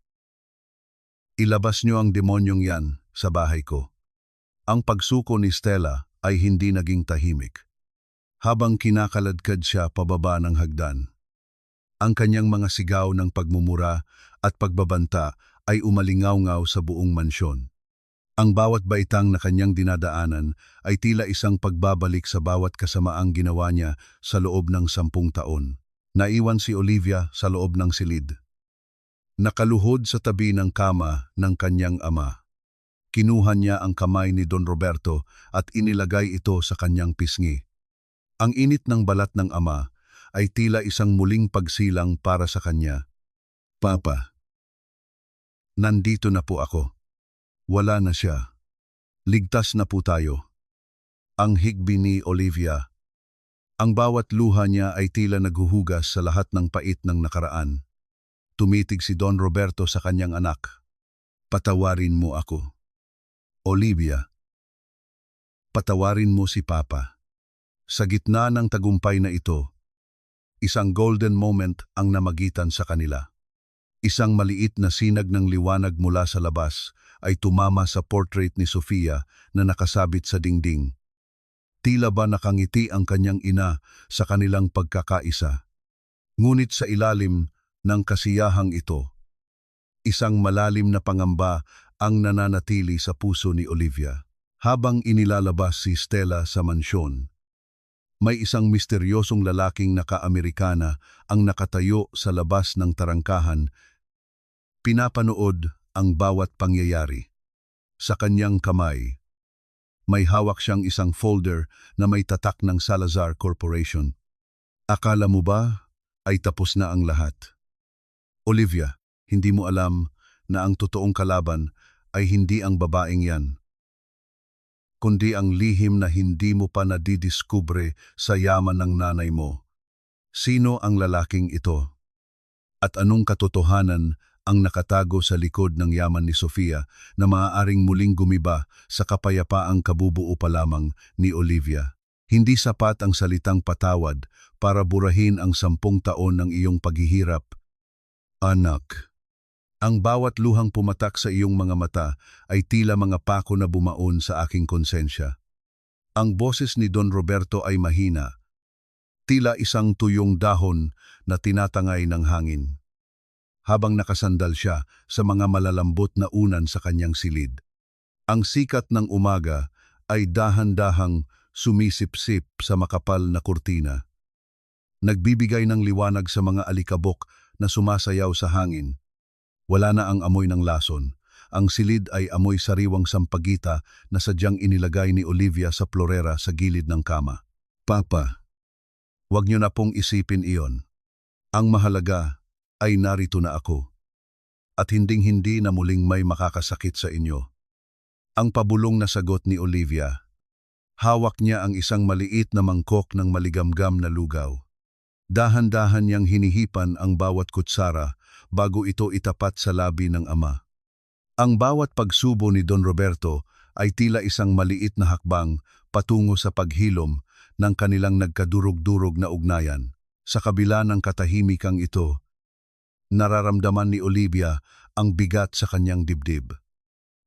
ang demonyong yan sa bahay ko. Ang pagsuko ni Stella ay hindi naging tahimik. Habang kinakaladkad siya pababa ng hagdan, ang kanyang mga sigaw ng pagmumura at pagbabanta ay umalingaw-ngaw sa buong mansyon. Ang bawat baitang na kanyang dinadaanan ay tila isang pagbabalik sa bawat kasamaang ginawa niya sa loob ng 10 taon. Naiwan si Olivia sa loob ng silid. Nakaluhod sa tabi ng kama ng kanyang ama. Kinuha niya ang kamay ni Don Roberto at inilagay ito sa kanyang pisngi. Ang init ng balat ng ama ay tila isang muling pagsilang para sa kanya. Papa, nandito na po ako. Wala na siya. Ligtas na po tayo. Ang higbi ni Olivia. Ang bawat luha niya ay tila naghuhugas sa lahat ng pait ng nakaraan. Tumitig si Don Roberto sa kanyang anak. Patawarin mo ako. Olivia, patawarin mo si Papa. Sa gitna ng tagumpay na ito, isang golden moment ang namagitan sa kanila. Isang maliit na sinag ng liwanag mula sa labas ay tumama sa portrait ni Sofia na nakasabit sa dingding. Tila ba nakangiti ang kanyang ina sa kanilang pagkakaisa. Ngunit sa ilalim ng kasiyahang ito, isang malalim na pangamba ang nananatili sa puso ni Olivia. Habang inilalabas si Stella sa mansyon, may isang misteryosong lalaking naka-Amerikana ang nakatayo sa labas ng tarangkahan. Pinapanood ang bawat pangyayari. Sa kanyang kamay, may hawak siyang isang folder na may tatak ng Salazar Corporation. Akala mo ba ay tapos na ang lahat? Olivia, hindi mo alam na ang totoong kalaban ay hindi ang babaeng yan, kundi ang lihim na hindi mo pa nadidiskubre sa yaman ng nanay mo. Sino ang lalaking ito? At anong katotohanan ang nakatago sa likod ng yaman ni Sofia na maaaring muling gumiba sa kapayapaang kabubuo pa lamang ni Olivia? Hindi sapat ang salitang patawad para burahin ang 10 taon ng iyong paghihirap. Anak, ang bawat luhang pumatak sa iyong mga mata ay tila mga pako na bumaon sa aking konsensya. Ang boses ni Don Roberto ay mahina, tila isang tuyong dahon na tinatangay ng hangin. Habang nakasandal siya sa mga malalambot na unan sa kanyang silid, ang sikat ng umaga ay dahan-dahang sumisipsip sa makapal na kurtina. Nagbibigay ng liwanag sa mga alikabok na sumasayaw sa hangin. Wala na ang amoy ng lason. Ang silid ay amoy sariwang sampagita na sadyang inilagay ni Olivia sa florera sa gilid ng kama. Papa, huwag niyo na pong isipin iyon. Ang mahalaga ay narito na ako. At hinding-hindi na muling may makakasakit sa inyo. Ang pabulong na sagot ni Olivia. Hawak niya ang isang maliit na mangkok ng maligamgam na lugaw. Dahan-dahan niyang hinihipan ang bawat kutsara bago ito itapat sa labi ng ama. Ang bawat pagsubo ni Don Roberto ay tila isang maliit na hakbang patungo sa paghilom ng kanilang nagkadurog-durog na ugnayan. Sa kabila ng katahimikang ito, nararamdaman ni Olivia ang bigat sa kanyang dibdib.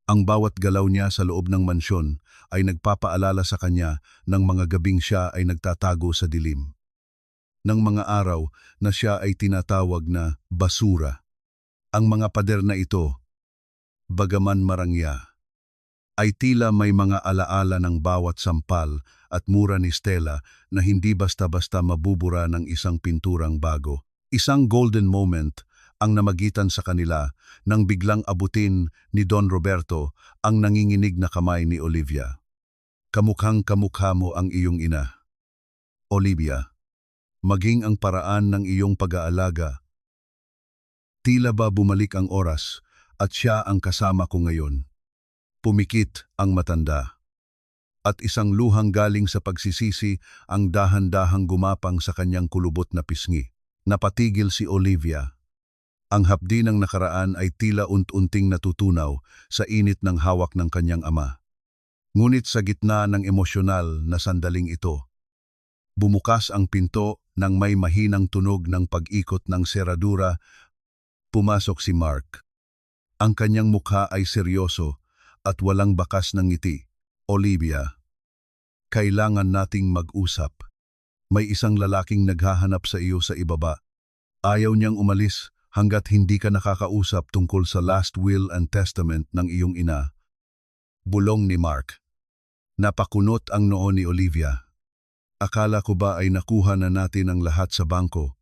Ang bawat galaw niya sa loob ng mansyon ay nagpapaalala sa kanya ng mga gabing siya ay nagtatago sa dilim. Ng mga araw na siya ay tinatawag na basura. Ang mga pader na ito, bagaman marangya, ay tila may mga alaala ng bawat sampal at mura ni Stella na hindi basta-basta mabubura ng isang pinturang bago. Isang golden moment ang namagitan sa kanila nang biglang abutin ni Don Roberto ang nanginginig na kamay ni Olivia. Kamukhang kamukha mo ang iyong ina. Olivia, maging ang paraan ng iyong pag-aalaga. Tila ba bumalik ang oras at siya ang kasama ko ngayon. Pumikit ang matanda. At isang luhang galing sa pagsisisi ang dahan-dahang gumapang sa kanyang kulubot na pisngi. Napatigil si Olivia. Ang hapdi ng nakaraan ay tila unti-unting natutunaw sa init ng hawak ng kanyang ama. Ngunit sa gitna ng emosyonal na sandaling ito, bumukas ang pinto nang may mahinang tunog ng pag-ikot ng seradura. Pumasok si Mark. Ang kanyang mukha ay seryoso at walang bakas ng ngiti. Olivia, kailangan nating mag-usap. May isang lalaking naghahanap sa iyo sa ibaba. Ayaw niyang umalis hanggat hindi ka nakakausap tungkol sa last will and testament ng iyong ina. Bulong ni Mark. Napakunot ang noo ni Olivia. Akala ko ba ay nakuha na natin ang lahat sa bangko?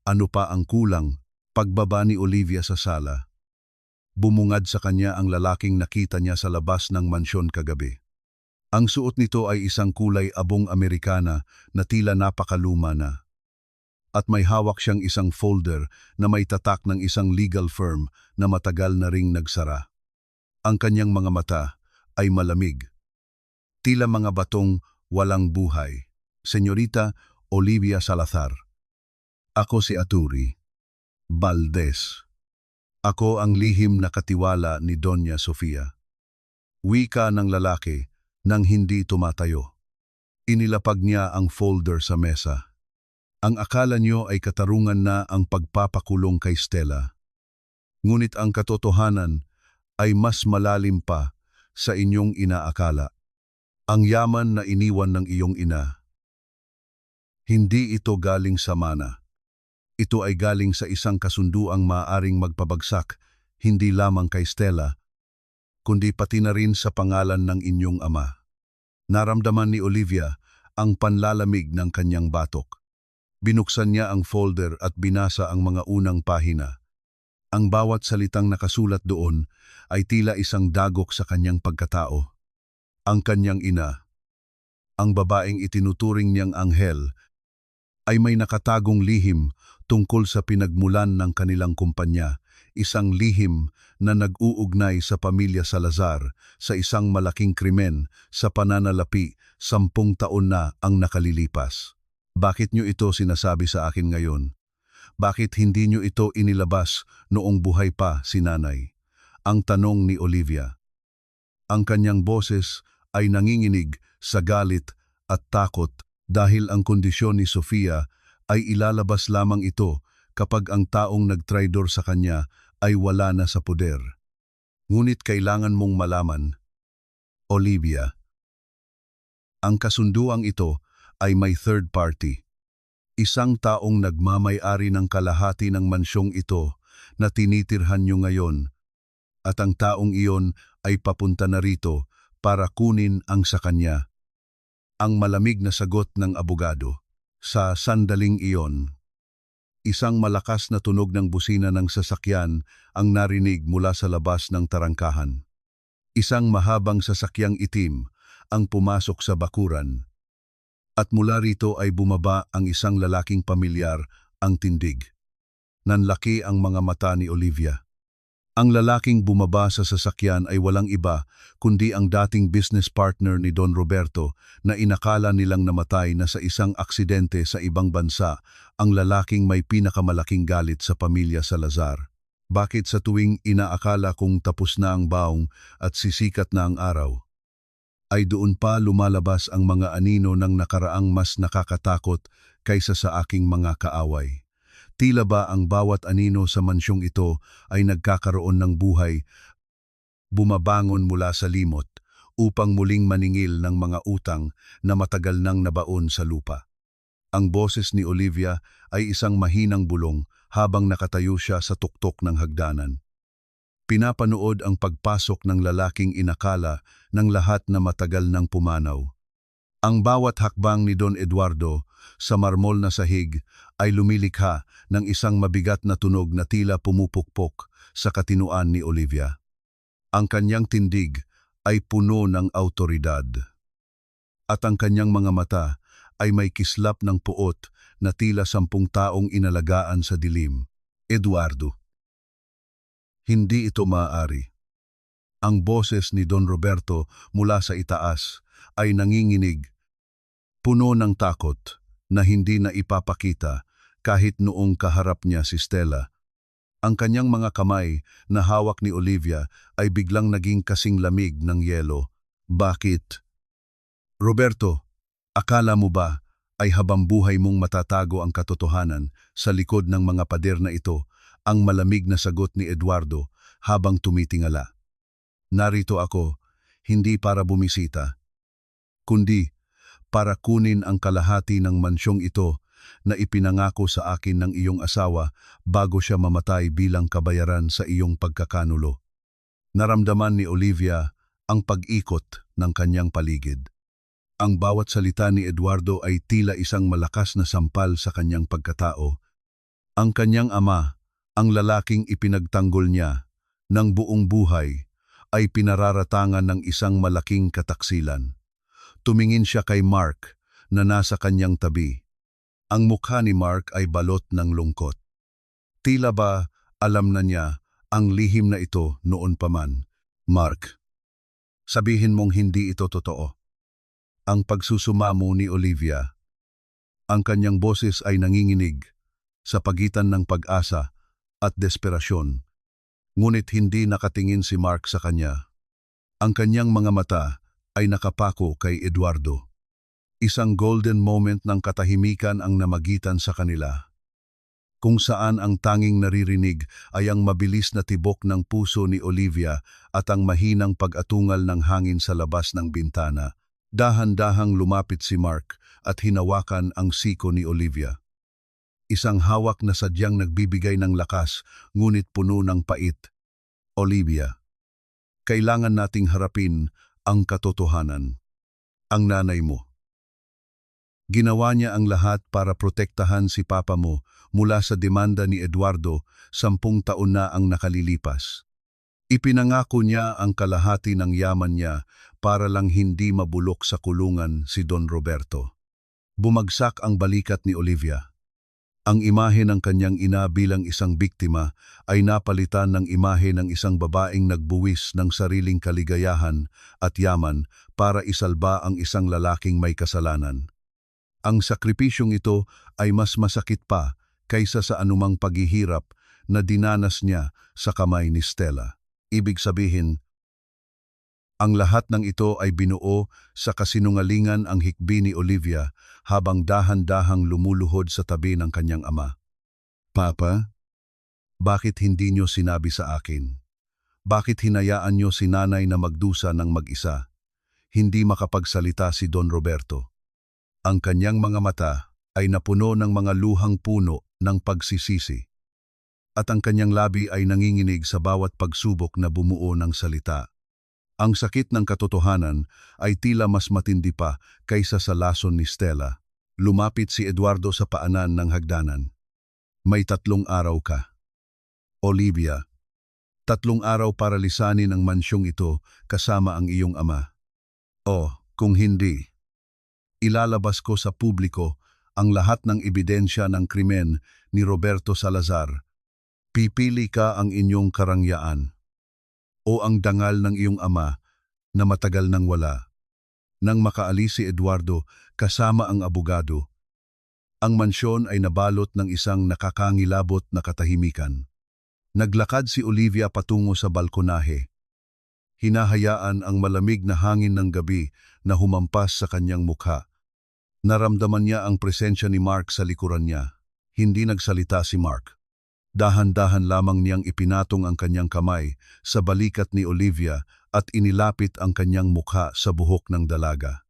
Ano pa ang kulang? Pagbaba ni Olivia sa sala. Bumungad sa kanya ang lalaking nakita niya sa labas ng mansyon kagabi. Ang suot nito ay isang kulay abong Amerikana na tila napakaluma na. At may hawak siyang isang folder na may tatak ng isang legal firm na matagal na ring nagsara. Ang kanyang mga mata ay malamig. Tila mga batong walang buhay. Senyorita Olivia Salazar. Ako si Aturi Valdez. Ako ang lihim na katiwala ni Doña Sofia. Wika ng lalaki nang hindi tumatayo. Inilapag niya ang folder sa mesa. Ang akala niyo ay katarungan na ang pagpapakulong kay Stella. Ngunit ang katotohanan ay mas malalim pa sa inyong inaakala. Ang yaman na iniwan ng iyong ina. Hindi ito galing sa mana. Ito ay galing sa isang kasunduang maaaring magpabagsak, hindi lamang kay Stella, kundi pati na rin sa pangalan ng inyong ama. Naramdaman ni Olivia ang panlalamig ng kanyang batok. Binuksan niya ang folder at binasa ang mga unang pahina. Ang bawat salitang nakasulat doon ay tila isang dagok sa kanyang pagkatao. Ang kanyang ina, ang babaeng itinuturing niyang anghel, ay may nakatagong lihim tungkol sa pinagmulan ng kanilang kumpanya, isang lihim na nag-uugnay sa pamilya Salazar sa isang malaking krimen sa pananalapi 10 taon na ang nakalilipas. Bakit niyo ito sinasabi sa akin ngayon? Bakit hindi niyo ito inilabas noong buhay pa si nanay? Ang tanong ni Olivia. Ang kanyang boses ay nanginginig sa galit at takot dahil ang kondisyon ni Sofia ay ilalabas lamang ito kapag ang taong nagtraidor sa kanya ay wala na sa poder. Ngunit kailangan mong malaman, Olivia, ang kasunduang ito ay may third party. Isang taong nagmamay-ari ng kalahati ng mansyong ito na tinitirhan niyo ngayon, at ang taong iyon ay papunta na rito para kunin ang sa kanya. Ang malamig na sagot ng abogado. Sa sandaling iyon, isang malakas na tunog ng busina ng sasakyan ang narinig mula sa labas ng tarangkahan. Isang mahabang sasakyang itim ang pumasok sa bakuran. At mula rito ay bumaba ang isang lalaking pamilyar, ang tindig. Nanlaki ang mga mata ni Olivia. Ang lalaking bumaba sa sasakyan ay walang iba kundi ang dating business partner ni Don Roberto na inakala nilang namatay na sa isang aksidente sa ibang bansa, ang lalaking may pinakamalaking galit sa pamilya Salazar. Bakit sa tuwing inaakala kong tapos na ang baong at sisikat na ang araw, ay doon pa lumalabas ang mga anino ng nakaraang mas nakakatakot kaysa sa aking mga kaaway? Tila ba ang bawat anino sa mansyong ito ay nagkakaroon ng buhay, bumabangon mula sa limot upang muling maningil ng mga utang na matagal nang nabaon sa lupa. Ang boses ni Olivia ay isang mahinang bulong habang nakatayo siya sa tuktok ng hagdanan. Pinapanood ang pagpasok ng lalaking inakala ng lahat na matagal nang pumanaw. Ang bawat hakbang ni Don Eduardo sa marmol na sahig ay lumilikha ng isang mabigat na tunog na tila pumupukpok sa katinuan ni Olivia. Ang kanyang tindig ay puno ng awtoridad. At ang kanyang mga mata ay may kislap ng puot na tila 10 taong inalagaan sa dilim. Eduardo. Hindi ito maaari. Ang boses ni Don Roberto mula sa itaas ay nanginginig, puno ng takot na hindi na ipapakita kahit noong kaharap niya si Stella. Ang kanyang mga kamay na hawak ni Olivia ay biglang naging kasing lamig ng yelo. Bakit? Roberto, akala mo ba ay habang buhay mong matatago ang katotohanan sa likod ng mga pader na ito? Ang malamig na sagot ni Eduardo habang tumitingala. Narito ako, hindi para bumisita, kundi para kunin ang kalahati ng mansyong ito na ipinangako sa akin ng iyong asawa bago siya mamatay bilang kabayaran sa iyong pagkakanulo. Naramdaman ni Olivia ang pag-ikot ng kanyang paligid. Ang bawat salita ni Eduardo ay tila isang malakas na sampal sa kanyang pagkatao. Ang kanyang ama, ang lalaking ipinagtanggol niya ng buong buhay, ay pinararatangan ng isang malaking kataksilan. Tumingin siya kay Mark na nasa kanyang tabi. Ang mukha ni Mark ay balot ng lungkot. Tila ba alam na niya ang lihim na ito noon pa man. Mark, sabihin mong hindi ito totoo. Ang pagsusumamo ni Olivia. Ang kanyang boses ay nanginginig sa pagitan ng pag-asa at desperasyon. Ngunit hindi nakatingin si Mark sa kanya. Ang kanyang mga mata ay nakapako kay Eduardo. Isang golden moment ng katahimikan ang namagitan sa kanila, kung saan ang tanging naririnig ay ang mabilis na tibok ng puso ni Olivia at ang mahinang pag-atungal ng hangin sa labas ng bintana. Dahan-dahang lumapit si Mark at hinawakan ang siko ni Olivia. Isang hawak na sadyang nagbibigay ng lakas, ngunit puno ng pait. Olivia, kailangan nating harapin ang katotohanan. Ang nanay mo. Ginawa niya ang lahat para protektahan si papa mo mula sa demanda ni Eduardo, 10 taon na ang nakalilipas. Ipinangako niya ang kalahati ng yaman niya para lang hindi mabulok sa kulungan si Don Roberto. Bumagsak ang balikat ni Olivia. Ang imahe ng kanyang ina bilang isang biktima ay napalitan ng imahe ng isang babaeng nagbuwis ng sariling kaligayahan at yaman para isalba ang isang lalaking may kasalanan. Ang sakripisyong ito ay mas masakit pa kaysa sa anumang paghihirap na dinanas niya sa kamay ni Stella. Ibig sabihin, ang lahat ng ito ay binuo sa kasinungalingan ang hikbi ni Olivia habang dahan-dahang lumuluhod sa tabi ng kanyang ama. Papa, bakit hindi niyo sinabi sa akin? Bakit hinayaan niyo si nanay na magdusa ng mag-isa? Hindi makapagsalita si Don Roberto. Ang kanyang mga mata ay napuno ng mga luhang puno ng pagsisisi. At ang kanyang labi ay nanginginig sa bawat pagsubok na bumuo ng salita. Ang sakit ng katotohanan ay tila mas matindi pa kaysa sa lason ni Stella. Lumapit si Eduardo sa paanan ng hagdanan. May 3 araw ka. Olivia, 3 araw para lisanin ang mansyong ito kasama ang iyong ama. O, kung hindi, ilalabas ko sa publiko ang lahat ng ebidensya ng krimen ni Roberto Salazar. Pipili ka ang inyong karangyaan o ang dangal ng iyong ama na matagal nang wala. Nang makaalis si Eduardo kasama ang abogado, ang mansyon ay nabalot ng isang nakakangilabot na katahimikan. Naglakad si Olivia patungo sa balkonahe. Hinahayaan ang malamig na hangin ng gabi na humampas sa kanyang mukha. Naramdaman niya ang presensya ni Mark sa likuran niya. Hindi nagsalita si Mark. Dahan-dahan lamang niyang ipinatong ang kanyang kamay sa balikat ni Olivia at inilapit ang kanyang mukha sa buhok ng dalaga.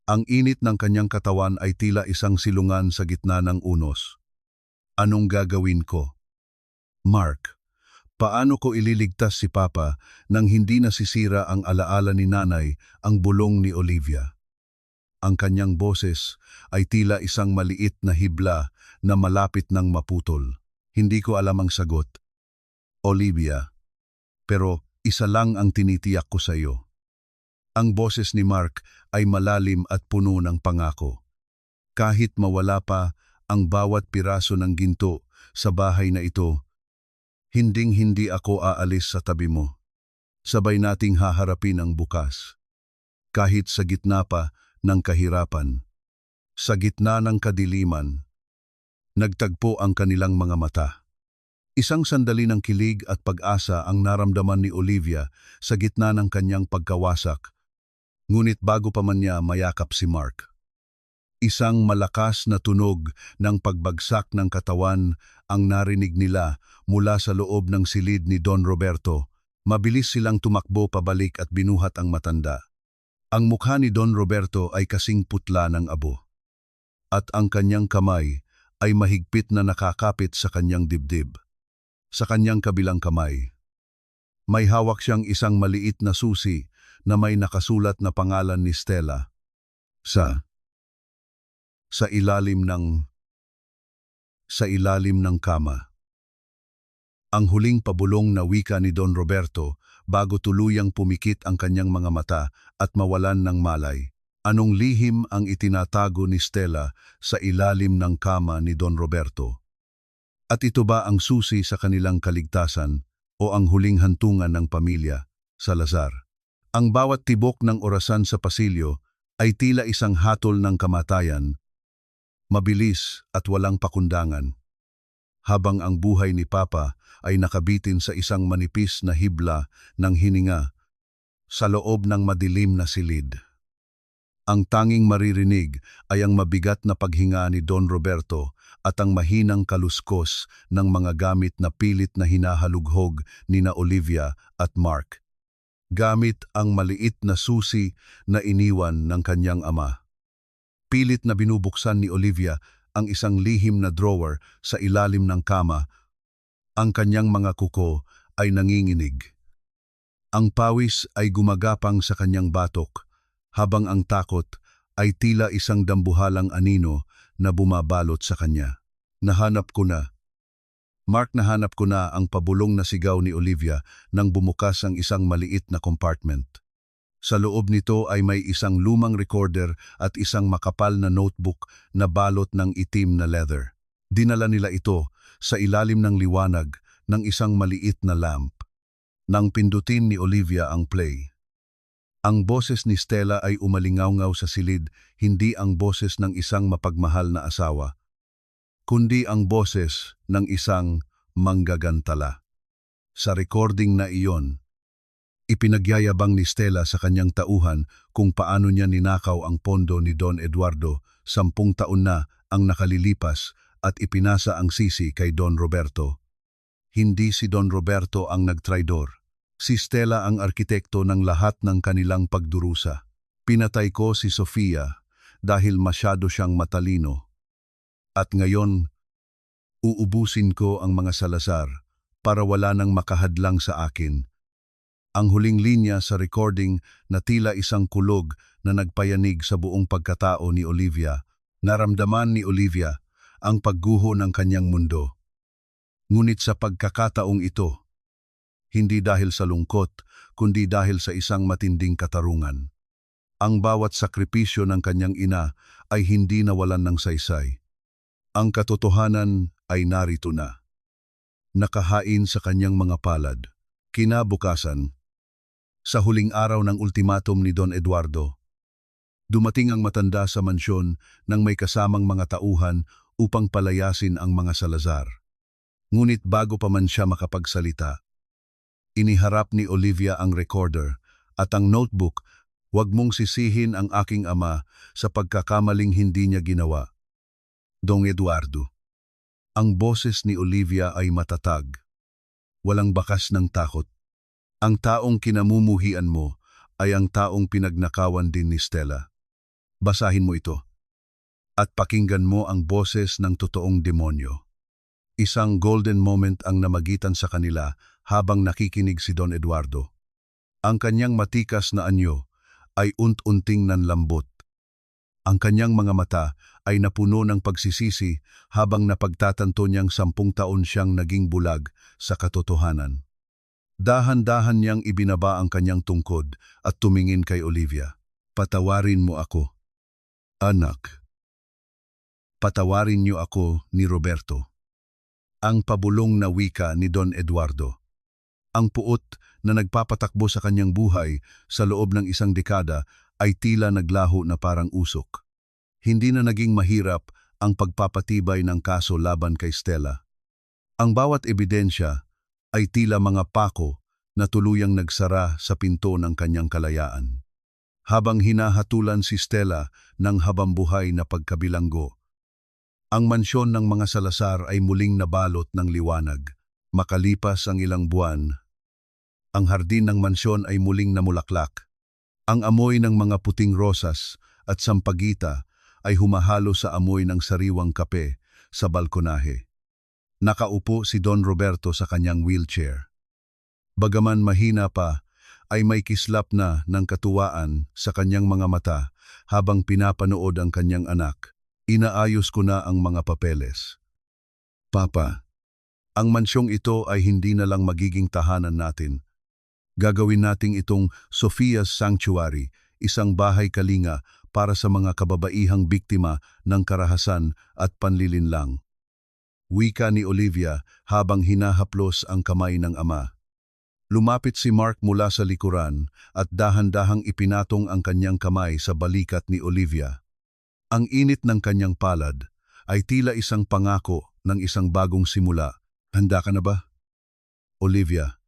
Ang init ng kanyang katawan ay tila isang silungan sa gitna ng unos. Anong gagawin ko? Mark, paano ko ililigtas si Papa nang hindi nasisira ang alaala ni nanay ang bulong ni Olivia? Ang kanyang boses ay tila isang maliit na hibla na malapit ng maputol. Hindi ko alam ang sagot, Olivia, pero isa lang ang tinitiyak ko sa iyo. Ang boses ni Mark ay malalim at puno ng pangako. Kahit mawala pa ang bawat piraso ng ginto sa bahay na ito, hinding-hindi ako aalis sa tabi mo. Sabay nating haharapin ang bukas. Kahit sa gitna pa ng kahirapan, sa gitna ng kadiliman, nagtagpo ang kanilang mga mata. Isang sandali ng kilig at pag-asa ang naramdaman ni Olivia sa gitna ng kanyang pagkawasak. Ngunit bago pa man niya mayakap si Mark, isang malakas na tunog ng pagbagsak ng katawan ang narinig nila mula sa loob ng silid ni Don Roberto. Mabilis silang tumakbo pabalik at binuhat ang matanda. Ang mukha ni Don Roberto ay kasing putla ng abo, at ang kanyang kamay ay mahigpit na nakakapit sa kanyang dibdib. Sa kanyang kabilang kamay, may hawak siyang isang maliit na susi na may nakasulat na pangalan ni Stella. Sa ilalim ng kama. Ang huling pabulong na wika ni Don Roberto bago tuluyang pumikit ang kanyang mga mata at mawalan ng malay. Anong lihim ang itinatago ni Stella sa ilalim ng kama ni Don Roberto? At ito ba ang susi sa kanilang kaligtasan o ang huling hantungan ng pamilya, Salazar? Ang bawat tibok ng orasan sa pasilyo ay tila isang hatol ng kamatayan, mabilis at walang pakundangan. Habang ang buhay ni Papa ay nakabitin sa isang manipis na hibla ng hininga sa loob ng madilim na silid. Ang tanging maririnig ay ang mabigat na paghinga ni Don Roberto at ang mahinang kaluskos ng mga gamit na pilit na hinahalughog nina Olivia at Mark, gamit ang maliit na susi na iniwan ng kanyang ama. Pilit na binubuksan ni Olivia ang isang lihim na drawer sa ilalim ng kama. Ang kanyang mga kuko ay nanginginig. Ang pawis ay gumagapang sa kanyang batok, habang ang takot ay tila isang dambuhalang anino na bumabalot sa kanya. Nahanap ko na. Mark, nahanap ko na ang pabulong na sigaw ni Olivia nang bumukas ang isang maliit na compartment. Sa loob nito ay may isang lumang recorder at isang makapal na notebook na balot ng itim na leather. Dinala nila ito sa ilalim ng liwanag ng isang maliit na lamp. Nang pindutin ni Olivia ang play, ang boses ni Stella ay umalingaw-ngaw sa silid, hindi ang boses ng isang mapagmahal na asawa, kundi ang boses ng isang manggagantala. Sa recording na iyon, ipinagyayabang ni Stella sa kanyang tauhan kung paano niya ninakaw ang pondo ni Don Eduardo 10 taon na ang nakalilipas at ipinasa ang sisi kay Don Roberto. Hindi si Don Roberto ang nagtraidor. Si Stella ang arkitekto ng lahat ng kanilang pagdurusa. Pinatay ko si Sofia dahil masyado siyang matalino. At ngayon, uubusin ko ang mga Salazar para wala nang makahadlang sa akin. Ang huling linya sa recording na tila isang kulog na nagpayanig sa buong pagkatao ni Olivia. Naramdaman ni Olivia ang pagguho ng kanyang mundo. Ngunit sa pagkakataong ito, hindi dahil sa lungkot, kundi dahil sa isang matinding katarungan. Ang bawat sakripisyo ng kanyang ina ay hindi nawalan ng saysay. Ang katotohanan ay narito na. Nakahain sa kanyang mga palad. Kinabukasan, sa huling araw ng ultimatum ni Don Eduardo, dumating ang matanda sa mansyon nang may kasamang mga tauhan upang palayasin ang mga Salazar. Ngunit bago pa man siya makapagsalita, iniharap ni Olivia ang recorder at ang notebook. Huwag mong sisihin ang aking ama sa pagkakamaling hindi niya ginawa. Don Eduardo. Ang boses ni Olivia ay matatag. Walang bakas ng takot. Ang taong kinamumuhian mo ay ang taong pinagnakawan din ni Stella. Basahin mo ito. At pakinggan mo ang boses ng totoong demonyo. Isang golden moment ang namagitan sa kanila habang nakikinig si Don Eduardo. Ang kanyang matikas na anyo ay unt-unting nanlambot. Ang kanyang mga mata ay napuno ng pagsisisi habang napagtatanto niyang 10 taon siyang naging bulag sa katotohanan. Dahan-dahan niyang ibinaba ang kanyang tungkod at tumingin kay Olivia. Patawarin mo ako, anak. Patawarin niyo ako ni Roberto. Ang pabulong na wika ni Don Eduardo. Ang puot na nagpapatakbo sa kanyang buhay sa loob ng isang dekada ay tila naglaho na parang usok. Hindi na naging mahirap ang pagpapatibay ng kaso laban kay Stella. Ang bawat ebidensya ay tila mga pako na tuluyang nagsara sa pinto ng kanyang kalayaan. Habang hinahatulan si Stella ng habambuhay na pagkabilanggo, ang mansyon ng mga Salazar ay muling nabalot ng liwanag. Makalipas ang ilang buwan, ang hardin ng mansyon ay muling namulaklak. Ang amoy ng mga puting rosas at sampagita ay humahalo sa amoy ng sariwang kape sa balkonahe. Nakaupo si Don Roberto sa kanyang wheelchair. Bagaman mahina pa, ay may kislap na ng katuwaan sa kanyang mga mata habang pinapanood ang kanyang anak. Inaayos ko na ang mga papeles. Papa, ang mansyong ito ay hindi na lang magiging tahanan natin. Gagawin nating itong Sophia's Sanctuary, isang bahay kalinga para sa mga kababaihang biktima ng karahasan at panlilinlang. Wika ni Olivia habang hinahaplos ang kamay ng ama. Lumapit si Mark mula sa likuran at dahan-dahang ipinatong ang kanyang kamay sa balikat ni Olivia. Ang init ng kanyang palad ay tila isang pangako ng isang bagong simula. Handa ka na ba? Olivia,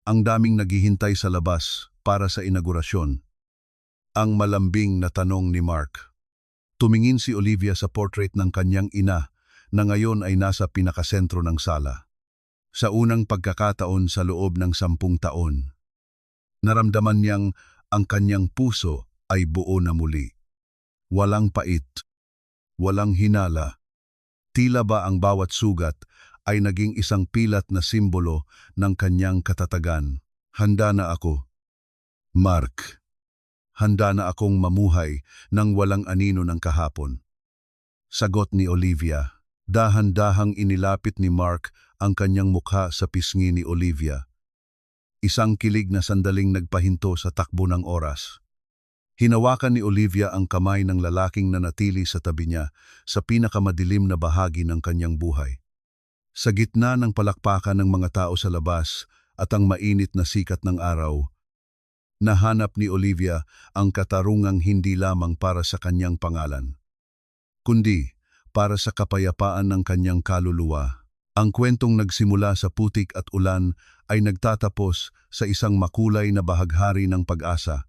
ang daming naghihintay sa labas para sa inaugurasyon. Ang malambing na tanong ni Mark. Tumingin si Olivia sa portrait ng kanyang ina na ngayon ay nasa pinakasentro ng sala. Sa unang pagkakataon sa loob ng 10 taon, naramdaman niyang ang kanyang puso ay buo na muli. Walang pait, walang hinala. Tila ba ang bawat sugat ay naging isang pilat na simbolo ng kanyang katatagan. Handa na ako. Mark, handa na akong mamuhay ng walang anino ng kahapon. Sagot ni Olivia. Dahan-dahang inilapit ni Mark ang kanyang mukha sa pisngi ni Olivia. Isang kilig na sandaling nagpahinto sa takbo ng oras. Hinawakan ni Olivia ang kamay ng lalaking nanatili sa tabi niya sa pinakamadilim na bahagi ng kanyang buhay. Sa gitna ng palakpakan ng mga tao sa labas at ang mainit na sikat ng araw, nahanap ni Olivia ang katarungang hindi lamang para sa kanyang pangalan, kundi para sa kapayapaan ng kanyang kaluluwa. Ang kwentong nagsimula sa putik at ulan ay nagtatapos sa isang makulay na bahaghari ng pag-asa.